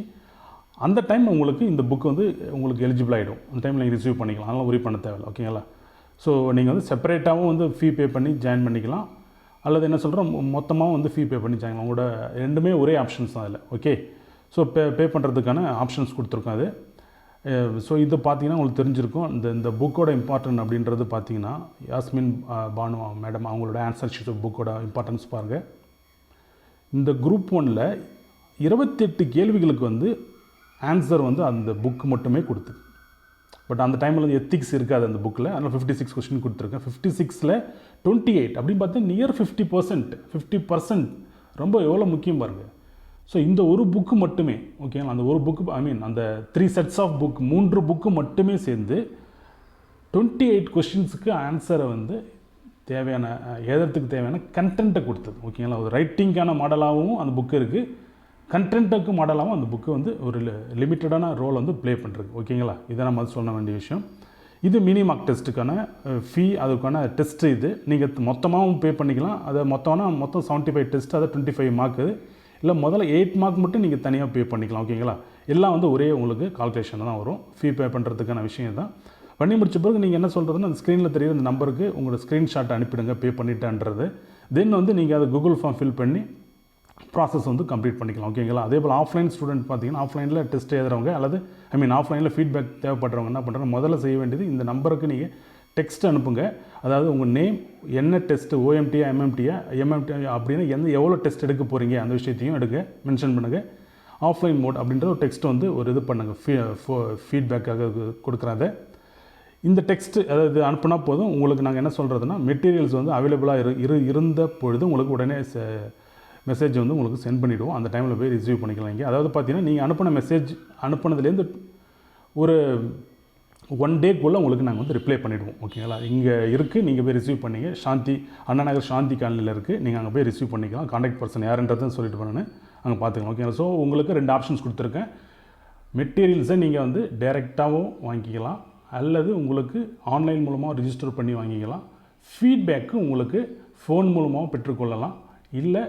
அந்த டைம் உங்களுக்கு இந்த புக் வந்து உங்களுக்கு எலிஜிபிள் ஆகிடும். அந்த டைமில் நீங்கள் ரிசீவ் பண்ணிக்கலாம், அதெல்லாம் உரி பண்ண தேவையில்லை. ஓகேங்களா? ஸோ நீங்கள் வந்து செப்பரேட்டாகவும் வந்து ஃபீ பே பண்ணி ஜாயின் பண்ணிக்கலாம், அல்லது என்ன சொல்கிறோம் மொத்தமாக வந்து ஃபீ பே பண்ணிச்சாங்க. உங்களோட ரெண்டுமே ஒரே ஆப்ஷன்ஸ் தான் அதில். ஓகே, ஸோ பே பண்ணுறதுக்கான ஆப்ஷன்ஸ் கொடுத்துருக்கோம் அது. ஸோ இது பார்த்தீங்கன்னா உங்களுக்கு தெரிஞ்சிருக்கும். இந்த புக்கோட இம்பார்ட்டன்ட் அப்படின்றது பார்த்தீங்கன்னா யாஸ்மின் பானு மேடம் அவங்களோட ஆன்சர் ஷீட் புக்கோட இம்பார்ட்டன்ஸ் பாருங்கள். இந்த குரூப் 1ல் 28 கேள்விகளுக்கு வந்து ஆன்சர் வந்து அந்த புக்கு மட்டுமே கொடுத்துது. பட் அந்த டைமில் வந்து எத்திக்ஸ் இருக்காது அந்த புக்கில். அதனால் 56 கொஸ்டின் கொடுத்துருக்கேன். 56ல் 28 அப்படின்னு பார்த்தா நியர் 50% ரொம்ப எவ்வளோ முக்கியம் பாருங்கள். ஸோ இந்த ஒரு புக்கு மட்டுமே, ஓகேங்களா, அந்த ஒரு புக்கு அந்த 3 செட்ஸ் ஆஃப் புக் 3 புக்கு மட்டுமே சேர்ந்து 28 கொஸ்டின்ஸுக்கு ஆன்சரை வந்து தேவையான எழுதுறதுக்கு தேவையான கண்டென்ட்டை கொடுத்தது. ஓகேங்களா, ஒரு ரைட்டிங்கான மாடலாகவும் அந்த புக்கு இருக்குது, கண்டென்ட்டுக்கு மாடலாகவும் அந்த புக்கு வந்து ஒரு லிமிட்டடான ரோல் வந்து ப்ளே பண்ணுறது. ஓகேங்களா, இதை நம்ம சொல்ல வேண்டிய விஷயம். இது மினி மார்க் டெஸ்ட்டுக்கான ஃபீ, அதுக்கான டெஸ்ட்டு. இது நீங்கள் மொத்தமாகவும் பே பண்ணிக்கலாம். அதை மொத்தம் 75 டெஸ்ட், அதை 25 மார்க்கு. இல்லை முதல்ல 8 மார்க் மட்டும் நீங்கள் தனியாக பே பண்ணிக்கலாம். ஓகேங்களா, எல்லாம் வந்து ஒரே உங்களுக்கு கால்குலேஷன் தான் வரும். ஃபீ பே பண்ணுறதுக்கான விஷயம் தான். பண்ணி முடிச்ச பிறகு நீங்கள் என்ன சொல்கிறதுன்னா அந்த ஸ்க்ரீனில் தெரியுற இந்த நம்பருக்கு உங்களோட ஸ்க்ரீன்ஷாட் அனுப்பிடுங்க பே பண்ணிட்டேன்றது. தென் வந்து நீங்கள் அதை கூகுள் ஃபார்ம் ஃபில் பண்ணி ப்ராசஸ் வந்து கம்ப்ளீட் பண்ணிக்கலாம். ஓகேங்களா, அதே போல் ஆஃப்லைன் ஸ்டூடெண்ட் பார்த்தீங்கன்னா ஆஃப்லைனில் டெஸ்ட் எழுதுறவங்க அல்லது ஆஃப்லைனில் ஃபீட்பேக் தேவைப்படுறவங்க என்ன பண்ணுறாங்க, முதல்ல செய்ய வேண்டியது இந்த நம்பருக்கு நீங்கள் டெக்ஸ்ட் அனுப்புங்க. அதாவது உங்கள் நேம், என்ன டெஸ்ட்டு, ஓஎம்டியா எம்எம்டியா அப்படின்னு எவ்வளோ டெஸ்ட் எடுக்க போகிறீங்க அந்த விஷயத்தையும் மென்ஷன் பண்ணுங்கள். ஆஃப்லைன் மோட் அப்படின்ற ஒரு டெக்ஸ்ட் வந்து ஒரு இது பண்ணுங்கள், ஃபீட்பேக்காக கொடுக்குறாங்க. இந்த டெக்ஸ்ட்டு அதாவது அனுப்புனா போதும். உங்களுக்கு நாங்கள் என்ன சொல்கிறதுனா மெட்டீரியல்ஸ் வந்து அவைலபிளாக இருந்த பொழுது உங்களுக்கு உடனே மெசேஜ் வந்து உங்களுக்கு சென்ட் பண்ணிவிடுவோம். அந்த டைமில் போய் ரிசீவ் பண்ணிக்கலாம். இங்கே அதாவது பார்த்தீங்கன்னா நீங்கள் அனுப்பின மெசேஜ் அனுப்புனதுலேருந்து ஒரு 1 டேக்குள்ளே உங்களுக்கு நாங்கள் வந்து ரிப்ளை பண்ணிவிடுவோம். ஓகேங்களா, இங்கே இருக்குது, நீங்கள் போய் ரிசீவ் பண்ணிங்க. சாந்தி அண்ணா நகர் சாந்தி காலனியில் இருக்குது, நீங்கள் அங்கே போய் ரிசீவ் பண்ணிக்கலாம். கான்டாக்ட் பர்சன் யாருன்றதுன்னு சொல்லிட்டு பண்ணு அங்கே பார்த்துக்கலாம். ஓகேங்களா, ஸோ உங்களுக்கு 2 ஆப்ஷன்ஸ் கொடுத்துருக்கேன். மெட்டீரியல்ஸை நீங்கள் வந்து டைரெக்டாகவும் வாங்கிக்கலாம் அல்லது உங்களுக்கு ஆன்லைன் மூலமாக ரிஜிஸ்டர் பண்ணி வாங்கிக்கலாம். ஃபீட்பேக்கு உங்களுக்கு ஃபோன் மூலமாக பெற்றுக்கொள்ளலாம். இல்லை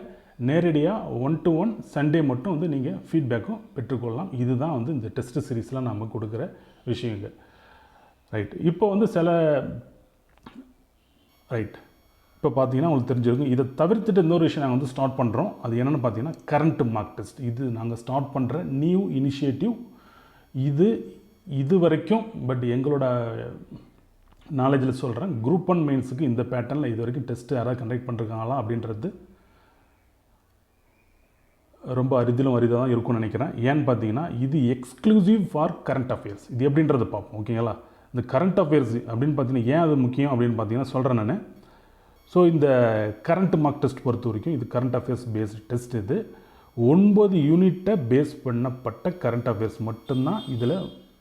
நேரடியாக 1-to-1 சண்டே மட்டும் வந்து நீங்கள் ஃபீட்பேக்கும் பெற்றுக்கொள்ளலாம். இதுதான் வந்து இந்த டெஸ்ட் சீரீஸில் நம்ம கொடுக்குற விஷயங்கள். ரைட், இப்போ வந்து இப்போ பார்த்தீங்கன்னா உங்களுக்கு தெரிஞ்சிருக்கும். இதை தவிர்த்துட்டு இன்னொரு விஷயம் நாங்கள் வந்து ஸ்டார்ட் பண்ணுறோம். அது என்னென்னு பார்த்தீங்கன்னா கரண்ட் மார்க் டெஸ்ட். இது நாங்கள் ஸ்டார்ட் பண்ணுற நியூ இனிஷியேட்டிவ். இது வரைக்கும் பட் எங்களோட நாலேஜில் சொல்கிறேன், குரூப் 1 மெயின்ஸுக்கு இந்த பேட்டர்னில் இது வரைக்கும் டெஸ்ட்டு யாராவது கண்டக்ட் பண்ணுறாங்களா அப்படின்றது ரொம்ப அரிதாக தான் இருக்கும்னு நினைக்கிறேன். ஏன்னு பார்த்தீங்கன்னா இது எக்ஸ்க்ளூசிவ் ஃபார் கரண்ட் அஃபேர்ஸ். இது எப்படின்றது பார்ப்போம். ஓகேங்களா, இந்த கரண்ட் அஃபேர்ஸ் அப்படின்னு பார்த்தீங்கன்னா ஏன் அது முக்கியம் அப்படின்னு பார்த்தீங்கன்னா சொல்கிறேன் நான். ஸோ இந்த கரண்ட் மார்க் டெஸ்ட் பொறுத்த வரைக்கும் இது கரண்ட் அஃபேர்ஸ் பேஸ்டு டெஸ்ட். இது 9 யூனிட்டை பேஸ் பண்ணப்பட்ட கரண்ட் அஃபேர்ஸ் மட்டும்தான் இதில்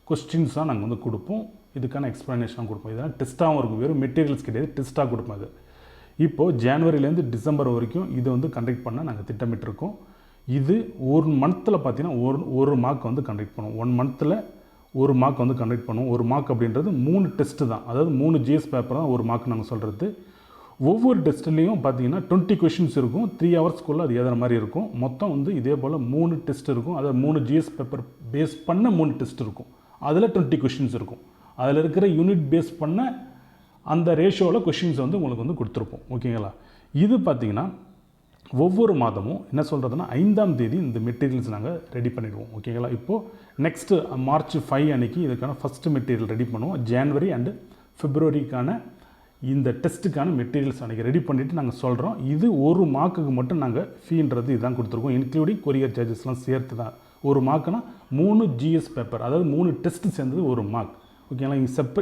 கொஸ்டின்ஸாக நாங்கள் வந்து கொடுப்போம். இதுக்கான எக்ஸ்ப்ளனேஷனாக கொடுப்போம். இதெல்லாம் டெஸ்ட்டாகவும் இருக்கும், வெறும் மெட்டீரியல்ஸ் கிடையாது, டெஸ்ட்டாக கொடுப்போம். அது இப்போது ஜனவரிலேருந்து டிசம்பர் வரைக்கும் இதை வந்து கண்டக்ட் பண்ண நாங்கள் திட்டமிட்டிருக்கோம். இது ஒரு மந்த்தில் பார்த்தீங்கன்னா ஒரு மார்க் வந்து கண்டக்ட் பண்ணுவோம். 1 மந்த்தில் ஒரு மார்க் வந்து கண்டக்ட் பண்ணுவோம். ஒரு மார்க் அப்படின்றது 3 டெஸ்ட்டு தான். அதாவது 3 ஜிஎஸ் பேப்பர் தான் ஒரு மார்க் நாங்கள் சொல்கிறது. ஒவ்வொரு டெஸ்ட்லேயும் பார்த்தீங்கன்னா 20 கொஷின்ஸ் இருக்கும். 3 ஹவர்ஸ்க்குள்ளே அது எழுதுற மாதிரி இருக்கும். மொத்தம் வந்து இதே போல் 3 டெஸ்ட் இருக்கும். அதாவது 3 ஜிஎஸ் பேப்பர் பேஸ் பண்ண 3 டெஸ்ட் இருக்கும். அதில் 20 கொஷின்ஸ் இருக்கும். அதில் இருக்கிற யூனிட் பேஸ் பண்ண அந்த ரேஷியோவில் கொஷின்ஸ் வந்து உங்களுக்கு வந்து கொடுத்துருப்போம். ஓகேங்களா, இது பார்த்திங்கன்னா ஒவ்வொரு மாதமும் என்ன சொல்கிறதுனா 5ஆம் தேதி இந்த மெட்டீரியல்ஸ் நாங்கள் ரெடி பண்ணிவிடுவோம். ஓகேங்களா, இப்போது நெக்ஸ்ட்டு மார்ச் 5 அன்றைக்கி இதுக்கான ஃபஸ்ட்டு மெட்டீரியல் ரெடி பண்ணுவோம். ஜனவரி அண்டு பிப்ரவரிக்கான இந்த டெஸ்ட்டுக்கான மெட்டீரியல்ஸ் அன்றைக்கி ரெடி பண்ணிவிட்டு நாங்கள் சொல்கிறோம். இது ஒரு மார்க்குக்கு மட்டும் நாங்கள் ஃபீன்றது இதுதான் கொடுத்துருக்கோம், இன்க்ளூடிங் கொரியர் சார்ஜஸ்லாம் சேர்த்து தான். ஒரு மார்க்குனா 3 ஜிஎஸ் பேப்பர், அதாவது 3 டெஸ்ட்டு சேர்ந்தது ஒரு மார்க். ஓகேங்களா,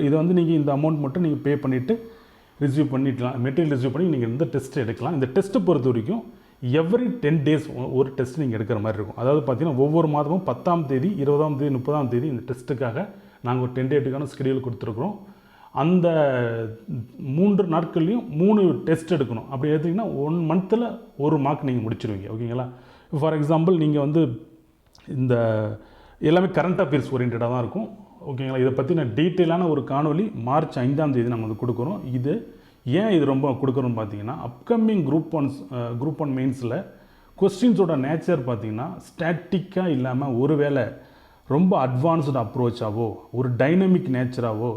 இதை வந்து நீங்கள் இந்த அமௌண்ட் மட்டும் நீங்கள் பே பண்ணிவிட்டு ரிசீவ் பண்ணிடலாம். மெட்டீரியல் ரிசீவ் பண்ணி நீங்கள் இந்த டெஸ்ட் எடுக்கலாம். இந்த டெஸ்ட்டை பொறுத்த வரைக்கும் எவ்ரி 10 டேஸ் ஒரு டெஸ்ட் நீங்கள் எடுக்கிற மாதிரி இருக்கும். அதாவது பார்த்தீங்கன்னா ஒவ்வொரு மாதமும் 10ஆம் தேதி, 20ஆம் தேதி, 30ஆம் தேதி இந்த டெஸ்ட்டுக்காக நாங்கள் ஒரு 10 டேட்டுக்கான ஸ்கெடியூல் கொடுத்துருக்குறோம். அந்த 3 நாட்கள்லையும் 3 டெஸ்ட் எடுக்கணும். அப்படி எடுத்திங்கன்னா 1 மந்த்தில் ஒரு மார்க் நீங்கள் முடிச்சிடுவீங்க. ஓகேங்களா, ஃபார் எக்ஸாம்பிள் நீங்கள் வந்து இந்த எல்லாமே கரண்ட் அஃபேர்ஸ் ஓரியன்டாக தான் இருக்கும். ஓகேங்களா, இதை பற்றின டீட்டெயிலான ஒரு காணொலி மார்ச் 5ஆம் தேதி நாங்கள் வந்து கொடுக்குறோம். ஏன் இது ரொம்ப கொடுக்குறோன்னு பார்த்தீங்கன்னா அப்கமிங் குரூப் 1 மெயின்ஸில் கொஸ்டின்ஸோட நேச்சர் பார்த்தீங்கன்னா ஸ்டாட்டிக்காக இல்லாமல் ஒருவேளை ரொம்ப அட்வான்ஸ்டு அப்ரோச்சாவோ ஒரு டைனமிக் நேச்சராகவோ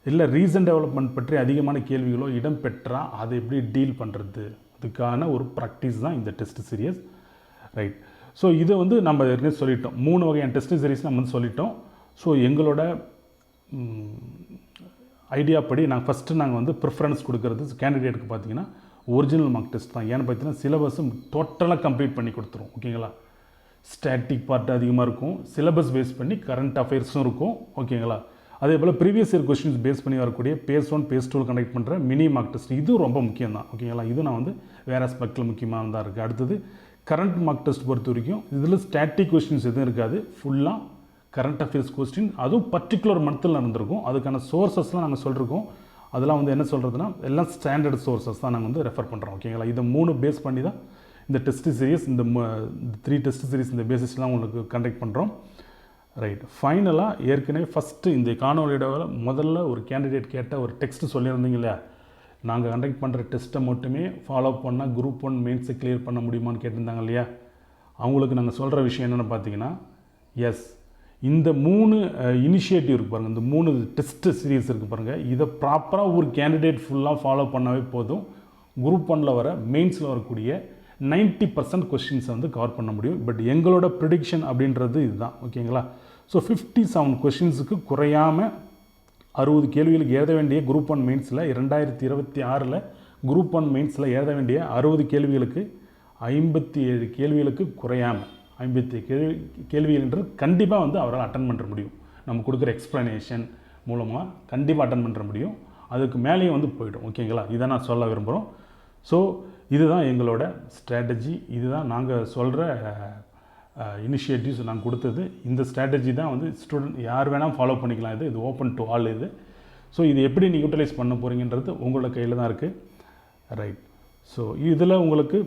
இல்லை ரீசன்ட் டெவலப்மெண்ட் பற்றி அதிகமான கேள்விகளோ இடம் பெற்றால் அதை எப்படி டீல் பண்ணுறது, அதுக்கான ஒரு ப்ராக்டிஸ் தான் இந்த டெஸ்ட் சீரியஸ். ரைட். ஸோ இதை வந்து நம்ம ஏற்கனவே சொல்லிட்டோம், 3 வகையான டெஸ்ட் சீரிஸ் நம்ம வந்து சொல்லிட்டோம். ஸோ எங்களோட ஐடியா படி நாங்கள் வந்து ப்ரிஃபரன்ஸ் கொடுக்கறது கேண்டிடேட்டுக்கு பார்த்தீங்கன்னா ஒரிஜினல் மார்க் டெஸ்ட் தான். ஏன்னு பார்த்தீங்கன்னா சிலபஸும் டோட்டலாக கம்ப்ளீட் பண்ணி கொடுத்துரும். ஓகேங்களா? ஸ்டாட்டிக் பார்ட் அதிகமாக இருக்கும், சிலபஸ் பேஸ் பண்ணி கரண்ட் அஃபேர்ஸும் இருக்கும். ஓகேங்களா? அதே போல் ப்ரீவியஸ் இயர் கொஸ்டின்ஸ் பேஸ் பண்ணி வரக்கூடிய பேஸ் 1 பேஸ் 2 கண்டக்ட் பண்ணுற மினி மார்க் டெஸ்ட், இதுவும் ரொம்ப முக்கியம் தான். ஓகேங்களா? இது நான் வந்து வேறு ஆஸ்பெக்டில் முக்கியமாக தான் இருக்குது. அடுத்தது கரண்ட் மார்க் டெஸ்ட் பொறுத்த வரைக்கும் இதில் ஸ்டாட்டிக் கொஸ்டின்ஸ் எதுவும் இருக்காது, ஃபுல்லாக கரண்ட் அஃபேர்ஸ் கொஸ்டின், அதுவும் பர்டிகுலர் மந்த்தில் நடந்திருக்கும். அதுக்கான சோர்ஸஸ்லாம் நாங்கள் சொல்லியிருக்கோம். அதெல்லாம் வந்து என்ன சொல்கிறதுனா எல்லாம் ஸ்டாண்டர்ட் சோர்ஸஸ் தான் நாங்கள் வந்து ரெஃபர் பண்ணுறோம். ஓகேங்களா? இதை 3 பேஸ் பண்ணி தான் இந்த டெஸ்ட் சீரிஸ், இந்த 3 டெஸ்ட் சீரிஸ் இந்த பேசிஸ்லாம் உங்களுக்கு கண்டக்ட் பண்ணுறோம். ரைட். ஃபைனலாக ஏற்கனவே ஃபஸ்ட்டு இந்த காணொலியோட முதல்ல ஒரு கேண்டிடேட் கேட்ட ஒரு டெக்ஸ்ட்டு சொல்லியிருந்தீங்க இல்லையா, நாங்கள் கண்டக்ட் பண்ணுற டெஸ்ட்டை மட்டுமே ஃபாலோ பண்ணால் குரூப் 1 மெயின்ஸை கிளியர் பண்ண முடியுமான்னு கேட்டிருந்தாங்க இல்லையா. அவங்களுக்கு நாங்கள் சொல்கிற விஷயம் என்னென்னு பார்த்தீங்கன்னா, எஸ், இந்த 3 இனிஷியேட்டிவ் இருக்குது பாருங்கள், இந்த 3 டெஸ்ட் சீரீஸ் இருக்குது பாருங்கள், இதை ப்ராப்பராக ஒரு கேண்டிடேட் ஃபுல்லாக ஃபாலோ பண்ணவே போதும், குரூப் 1ல் வர மெயின்ஸில் வரக்கூடிய 90% கொஸ்டின்ஸை வந்து கவர் பண்ண முடியும். பட் எங்களோட ப்ரிடிக்ஷன் அப்படின்றது இதுதான். ஓகேங்களா? ஸோ 57 கொஸ்டின்ஸுக்கு குறையாமல் 60 கேள்விகளுக்கு எழுத வேண்டிய குரூப் 1 மெயின்ஸில் 2026 குரூப் 1 மெயின்ஸில் எழுத வேண்டிய 60 கேள்விகளுக்கு 57 கேள்விகளுக்கு குறையாமல் 57 கேள்விகள்ன்றது கண்டிப்பாக வந்து அவரால் அட்டன் பண்ண முடியும். நம்ம கொடுக்குற எக்ஸ்ப்ளனேஷன் மூலமாக கண்டிப்பாக அட்டன் பண்ண முடியும். அதுக்கு மேலேயும் வந்து போய்டும். ஓகேங்களா? இதை நான் சொல்ல விரும்புகிறோம். ஸோ இதுதான் எங்களோட ஸ்ட்ராட்டஜி, இதுதான் நாங்கள் சொல்கிற இனிஷியேட்டிவ்ஸ் நாங்கள் கொடுத்தது. இந்த ஸ்ட்ராட்டஜி தான் வந்து ஸ்டூடெண்ட் யார் வேணால் ஃபாலோ பண்ணிக்கலாம். இது ஓப்பன் டு ஆல். ஸோ இது எப்படி நீங்கள் யூட்டிலைஸ் பண்ண போகிறீங்கன்றது உங்களோட கையில் தான் இருக்குது. ரைட். ஸோ இதில் உங்களுக்கு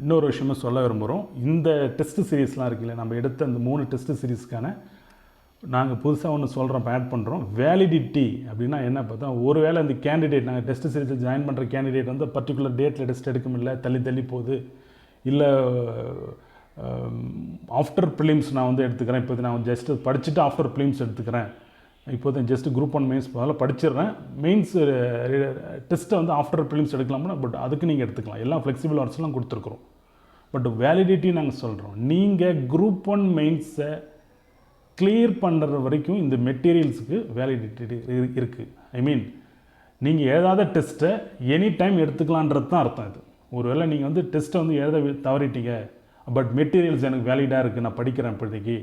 இன்னொரு விஷயமும் சொல்ல விரும்புகிறோம். இந்த டெஸ்ட் சீரீஸ்லாம் இருக்குல்ல, நம்ம எடுத்த அந்த 3 டெஸ்ட் சீரீஸ்க்கான நாங்கள் புதுசாக ஒன்று சொல்கிறோம், ஆட் பண்ணுறோம். வேலிடிட்டி அப்படின்னா என்ன பார்த்தா, ஒரு வேளை அந்த கேண்டிடேட் நாங்கள் டெஸ்ட் சீரீஸில் ஜாயின் பண்ணுற கேண்டிடேட் வந்து பர்டிகுலர் டேட்டில் டெஸ்ட் எடுக்க முடியல, தள்ளி போகுது, இல்லை ஆஃப்டர் ப்ரிலிம்ஸ் நான் வந்து எடுத்துக்கிறேன், இப்போ நான் ஜஸ்ட்டு படிச்சுட்டு ஆஃப்டர் ப்ரிலிம்ஸ் எடுத்துக்கிறேன், இப்போது ஜஸ்ட் குரூப் 1 மெயின்ஸ் முதல்ல படிச்சிடுறேன், மெயின்ஸ் டெஸ்ட்டை வந்து ஆஃப்டர் ப்ரிலிம்ஸ் எடுக்கலாம்னா, பட் அதுக்கு நீங்கள் எடுத்துக்கலாம். எல்லாம் ஃப்ளெக்சிபிள் ஆர்ட்ஸ்லாம் கொடுத்துருக்குறோம். பட் வேலிடிட்டி நாங்கள் சொல்கிறோம், நீங்கள் குரூப் 1 மெயின்ஸை கிளியர் பண்ணுற வரைக்கும் இந்த மெட்டீரியல்ஸுக்கு வேலிடிட்டி இருக்குது. ஐ மீன் நீங்கள் எழுதாத டெஸ்ட்டை எனி டைம் எடுத்துக்கலான்றது தான் அர்த்தம். இது ஒருவேளை நீங்கள் வந்து டெஸ்ட்டை வந்து எழுத தவறிட்டீங்க, பட் மெட்டீரியல்ஸ் எனக்கு வேலிடாக இருக்குது, நான் படிக்கிறேன், இப்போதைக்கு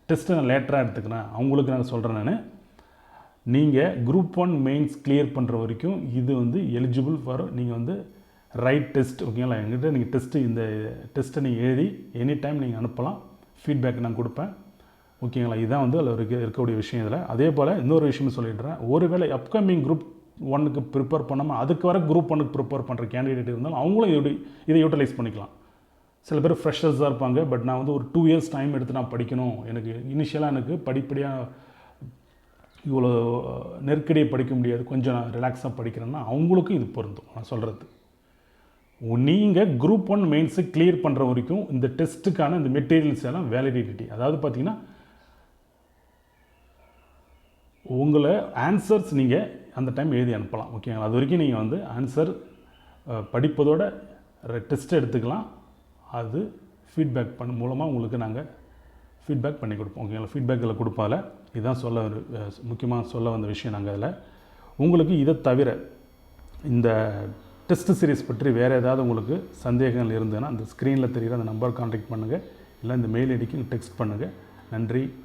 டெஸ்ட்டை நான் லேட்டராக எடுத்துக்கிறேன், அவங்களுக்கு நான் சொல்கிறேன், நான் நீங்கள் குரூப் 1 மெயின்ஸ் கிளியர் பண்ணுற வரைக்கும் இது வந்து எலிஜிபிள் ஃபார் நீங்கள் வந்து ரைட் டெஸ்ட். ஓகேங்களா? என்கிட்ட நீங்கள் இந்த டெஸ்ட்டை நீங்கள் எழுதி எனி டைம் நீங்கள் அனுப்பலாம், ஃபீட்பேக் நான் கொடுப்பேன். ஓகேங்களா? இதுதான் வந்து அதில் இருக்கக்கூடிய விஷயம். இதில் அதே போல் இன்னொரு விஷயம் சொல்லிடுறேன், ஒருவேளை அப்கமிங் குரூப் 1க்கு ப்ரிப்பேர் பண்ணாமல் அதுக்கு வர குரூப் 1க்கு ப்ரிப்பேர் பண்ணுற கேண்டிடேட் இருந்தாலும் அவங்களும் இதை யூட்டிலைஸ் பண்ணிக்கலாம். சில பேர் ஃப்ரெஷர்ஸாக இருப்பாங்க, பட் நான் வந்து ஒரு 2 இயர்ஸ் டைம் எடுத்து நான் படிக்கணும், எனக்கு இனிஷியலாக எனக்கு படிப்படியாக இவ்வளோ நெருக்கடியை படிக்க முடியாது, கொஞ்சம் நான் ரிலாக்ஸாக படிக்கிறேன்னா அவங்களுக்கும் இது பொருந்தும். நான் சொல்கிறது, நீங்கள் குரூப் 1 மெயின்ஸு கிளியர் பண்ணுற வரைக்கும் இந்த டெஸ்ட்டுக்கான இந்த மெட்டீரியல்ஸ் எல்லாம் வேலிடிட்டி, அதாவது பார்த்திங்கன்னா உங்களை ஆன்சர்ஸ் நீங்கள் அந்த டைம் எழுதி அனுப்பலாம். ஓகேங்களா? அது வரைக்கும் நீங்கள் வந்து ஆன்சர் படிப்பதோட டெஸ்ட் எடுத்துக்கலாம். அது ஃபீட்பேக் மூலமாக உங்களுக்கு நாங்கள் ஃபீட்பேக் பண்ணி கொடுப்போம். ஓகேங்களா? ஃபீட்பேக்கில் கொடுப்பால இதுதான் முக்கியமாக சொல்ல வந்த விஷயம். நாங்கள் அதில் உங்களுக்கு இதை தவிர இந்த டெஸ்ட் சீரிஸ் பற்றி வேறு ஏதாவது உங்களுக்கு சந்தேகங்கள் இருந்ததுன்னா அந்த ஸ்க்ரீனில் தெரிகிற அந்த நம்பர் கான்டாக்ட் பண்ணுங்கள், இல்லை இந்த மெயில் ஐடிக்கு டெக்ஸ்ட் பண்ணுங்கள். நன்றி.